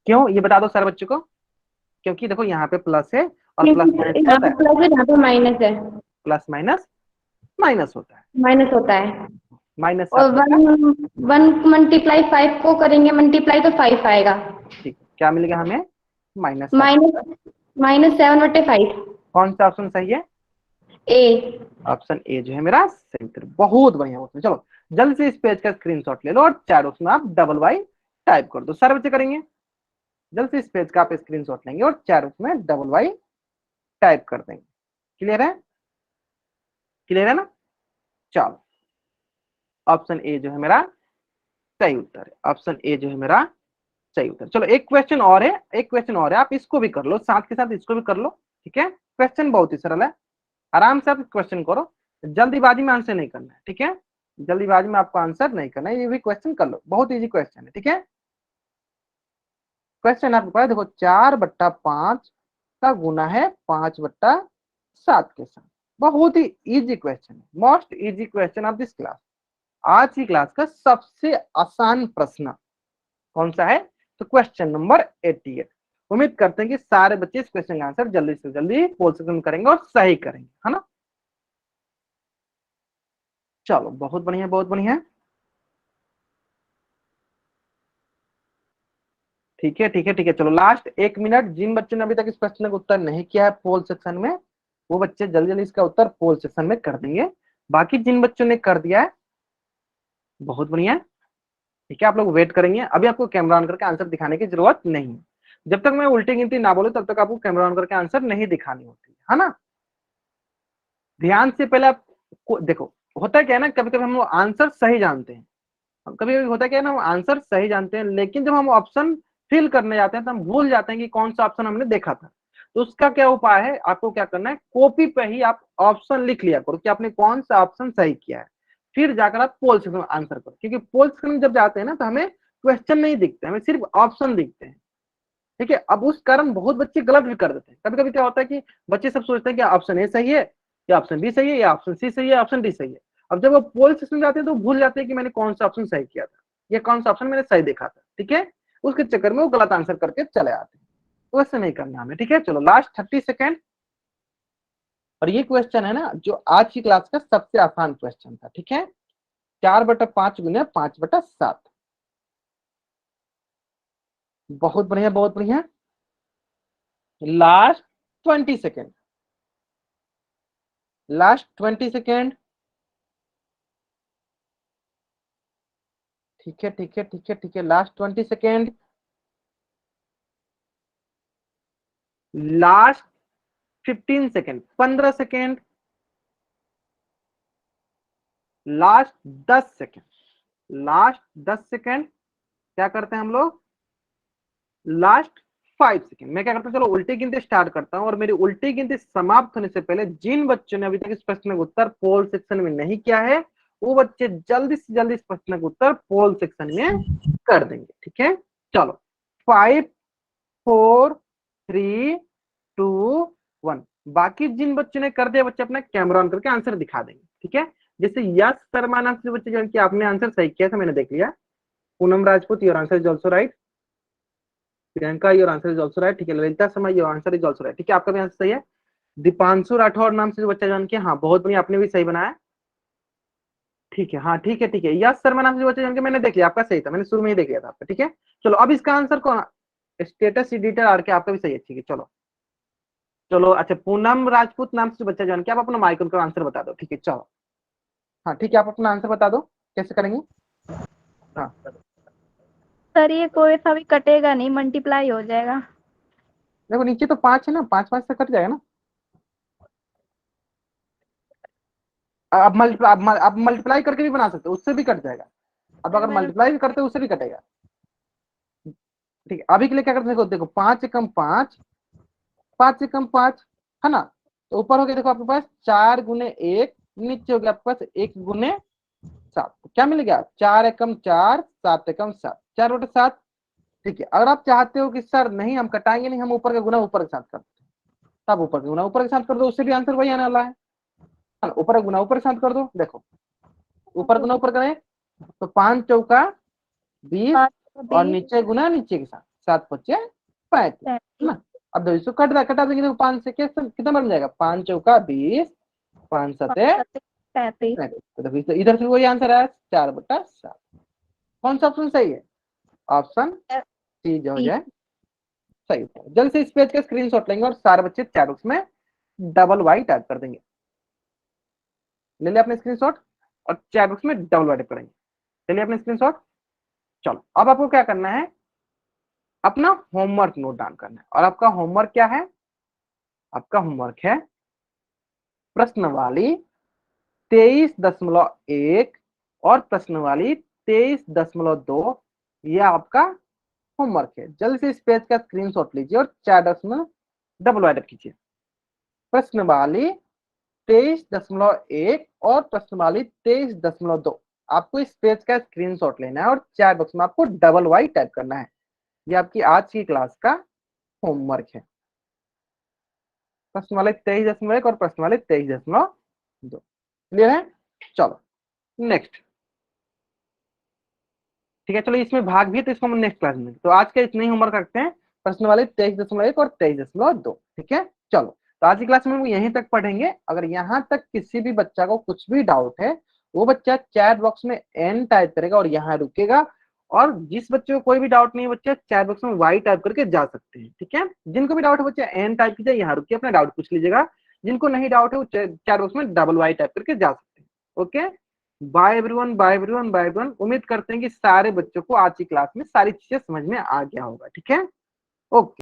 क्यों ये बता दो सारे बच्चों को। क्योंकि देखो यहाँ पे प्लस है और प्लस माइनस यहाँ होता पे है, प्लस है, यहाँ पे माइनस है, प्लस माइनस माइनस होता है, माइनस होता है। माइनस और 1 मल्टीप्लाई 5 को करेंगे मल्टीप्लाई तो 5 आएगा। ठीक, क्या मिलेगा हमें? -7। -7/5। कौन सा ऑप्शन सही है? ए। ऑप्शन ए जो है मेरा सही उत्तर। बहुत बढ़िया, बहुत बढ़िया। चलो जल्द से इस पेज का स्क्रीनशॉट ले लो और चैट बॉक्स में आप WY टाइप कर दो। सारे बच्चे करेंगे, जल्द से इस पेज का आप स्क्रीनशॉट लेंगे और चैट बॉक्स में WY टाइप कर देंगे। क्लियर है? क्लियर है ना? चलो ऑप्शन ए जो है मेरा सही उत्तर है, ऑप्शन ए जो है मेरा सही उत्तर। चलो एक क्वेश्चन और है, एक क्वेश्चन और है, आप इसको भी कर लो, साथ के साथ इसको भी कर लो। ठीक है, क्वेश्चन बहुत ही सरल है, आराम से आप क्वेश्चन करो, जल्दीबाजी में आंसर नहीं करना है। ठीक है, जल्दीबाजी में आपको आंसर नहीं करना है, ये भी क्वेश्चन कर लो, बहुत इजी क्वेश्चन है। ठीक है, क्वेश्चन आपको पता है, देखो 4/5 का गुना है 5/7 के साथ। बहुत ही इजी क्वेश्चन है, most easy question of this class. आज की क्लास का सबसे आसान प्रश्न कौन सा है? तो क्वेश्चन नंबर 88। उम्मीद करते हैं कि सारे बच्चे इस क्वेश्चन का आंसर जल्दी से जल्दी पोल सेक्शन में करेंगे और सही करेंगे, है ना? चलो बहुत बढ़िया, बहुत बढ़िया। ठीक है, ठीक है, ठीक है। चलो लास्ट 1 मिनट, जिन बच्चों ने अभी तक इस प्रश्न का उत्तर नहीं किया है पोल सेक्शन में, वो बच्चे जल्दी जल्दी इसका उत्तर पोल सेक्शन में कर देंगे। बाकी जिन बच्चों ने कर दिया है, बहुत बढ़िया। ठीक है, आप लोग वेट करेंगे, अभी आपको कैमरा ऑन करके आंसर दिखाने की जरूरत नहीं है। जब तक मैं उल्टी गिनती ना बोलूं तब तक आपको कैमरा ऑन करके आंसर नहीं दिखानी होती है ना? ध्यान से पहले आप देखो, होता क्या है ना, कभी कभी हम लोग आंसर सही जानते हैं, कभी कभी होता क्या है ना, हम आंसर सही जानते हैं, लेकिन जब हम ऑप्शन फिल करने जाते हैं तो हम भूल जाते हैं कि कौन सा ऑप्शन हमने देखा था। तो उसका क्या उपाय है, आपको क्या करना है, कॉपी पे ही आप ऑप्शन लिख लिया करो कि आपने कौन सा ऑप्शन सही किया है, फिर जाकर आप पोल सेक्शन में आंसर करो। क्योंकि पोल सेक्शन में जब जाते हैं ना तो हमें क्वेश्चन नहीं दिखते, हमें सिर्फ ऑप्शन दिखते हैं। ठीक है, अब उस कारण बहुत बच्चे गलत भी कर देते हैं। कभी कभी क्या होता है कि बच्चे सब सोचते हैं कि ऑप्शन ए सही है, या ऑप्शन बी सही है, या ऑप्शन सी सही है, ऑप्शन डी सही है। अब जब वो पोल सेक्शन में जाते हैं तो भूल जाते हैं कि मैंने कौन सा ऑप्शन सही किया था, या कौन सा ऑप्शन मैंने सही देखा था। ठीक है, उसके चक्कर में वो गलत आंसर करके चले आते हैं, तो वैसे नहीं करना हमें। ठीक है, चलो लास्ट 30 सेकेंड। और ये क्वेश्चन है ना जो आज की क्लास का सबसे आसान क्वेश्चन था। ठीक है, 4/5 गुने 5/7। बहुत बढ़िया, बहुत बढ़िया। Last 20 second, last 20 second. ठीक है, ठीक है, ठीक है, ठीक है, last 20 second, last 15 second, 15 second, last 10 second, last 10 second. क्या करते हैं हम लोग? Last 5 second. मैं क्या करता हूँ, चलो उल्टी गिनती स्टार्ट करता हूँ, और मेरी उल्टी गिनती समाप्त होने से पहले जिन बच्चों ने अभी तक इस प्रश्न का उत्तर पोल सेक्शन में नहीं किया है, वो बच्चे जल्दी से जल्दी इस प्रश्न का उत्तर पोल सेक्शन में कर देंगे। ठीक है, चलो 5 4 3 2 1। बाकी जिन बच्चों ने कर दिया बच्चे अपना कैमरा ऑन करके आंसर दिखा देंगे। ठीक है, जैसे यश शर्मा नाम से बच्चे जो कि आपने आंसर सही किया था, मैंने देख लिया। Poonam Rajput, your answer is also right. Priyanka, your answer is also right. ठीक है, Lalita Sharma, your answer is also right. ठीक है, आपका भी आंसर सही है। दीपांशु राठौर नाम से जो बच्चा जान किया, हाँ बहुत बढ़िया, आपने भी सही बनाया। ठीक है, हाँ ठीक है, ठीक है। यश शर्मा नाम से जो बच्चा जान के मैंने देख लिया, आपका सही था, मैंने शुरू में ही देख लिया था आपका। ठीक है, चलो अब इसका आंसर कौन, स्टेटस एडिटर आर के आपका भी सही है, ठीक है। चलो चलो, अच्छा पूनम राजपूत नाम से बच्चा जान के आप अपना माइक उनका आंसर बता दो, ठीक है। चलो हाँ ठीक है, आप अपना आंसर बता दो कैसे करेंगे। हाँ सर ये कोई सा भी कटेगा नहीं, मल्टीप्लाई हो जाएगा। देखो नीचे तो 5 है ना, 5 5 से कट जाएगा ना। अब मल्टीप्लाई करके भी बना सकते हो, उससे भी कट जाएगा। अब सर अगर मैंने मल्टीप्लाई भी करते हो उससे भी कटेगा, ठीक है। अभी के लिए क्या करते हैं, देखो देखो 5 एकम 5, 5 एकम 5 है ना। तो ऊपर हो गया देखो आपके पास 4 गुने 1, नीचे हो गया आपके पास 1 गुने 7। तो क्या मिल गया, 4 एकम 4, 7 एकम 7, 4/7, ठीक है। अगर आप चाहते हो कि सर नहीं हम कटाएंगे नहीं, हम ऊपर का गुना ऊपर के साथ करते हैं, तब ऊपर का गुना ऊपर के साथ कर दो, उससे भी आंसर वही आने वाला है ना। ऊपर का गुना ऊपर के साथ कर दो, देखो ऊपर गुना ऊपर करें तो 5 चौका 20 और नीचे गुना नीचे के साथ 7 पच्चे 35 है ना। अब देखो इसको कटा देंगे, देखो 5 से कितना बन जाएगा, 5 चौका 20, 5 सते 35। तो देखो इधर से वही आंसर आया 4/7। कौन सा ऑप्शन सही है, ऑप्शन सी जो हो जाए सही है। जल्द से इस पेज का स्क्रीनशॉट लेंगे और सारे बच्चे चैट बॉक्स में डबल वाई टाइप कर देंगे। ले लिया अपने स्क्रीनशॉट और चैट बॉक्स में डबल वाई टाइप करेंगे। ले लिया अपने स्क्रीनशॉट। चलो अब आपको क्या करना है, अपना होमवर्क नोट डाउन करना है। और आपका होमवर्क क्या है, आपका होमवर्क है प्रश्नवाली 23.1 और प्रश्नवाली 23.2। ये आपका होमवर्क है। जल्द से इस पेज का स्क्रीनशॉट लीजिए और चैट बॉक्स में डबल वाइड कीजिए। प्रश्नवाली 23.1 और प्रश्नवाली 23.2। आपको इस पेज का स्क्रीनशॉट लेना है और चैट बॉक्स में आपको डबल वाई टाइप करना है। ये आपकी आज की क्लास का होमवर्क है। प्रश्नवाली 23.1 और प्रश्नवाली 23.2 क्लियर है। चलो नेक्स्ट, ठीक है। चलो इसमें भाग भी है तो इसको हम नेक्स्ट क्लास में, तो आज का इतने ही होमवर्क रखते हैं, प्रश्नवाली 23.1 और 23.2, ठीक है। चलो तो आज की क्लास में हम यहीं तक पढ़ेंगे। अगर यहाँ तक किसी भी बच्चा को कुछ भी डाउट है, वो बच्चा चैट बॉक्स में एन टाइप करेगा और यहाँ रुकेगा। और जिस बच्चे को कोई भी डाउट नहीं है, बच्चे चैट बॉक्स में वाई टाइप करके जा सकते हैं, ठीक है। जिनको भी डाउट है बच्चे एन टाइप कीजिए, यहाँ रुकिए अपना डाउट पूछ लीजिएगा। जिनको नहीं डाउट है वो चैट बॉक्स में डबल वाई टाइप करके जा सकते हैं। Okay, bye everyone, bye everyone, bye everyone. उम्मीद करते हैं कि सारे बच्चों को आज की क्लास में सारी चीजें समझ में आ गया होगा, ठीक है। ओके।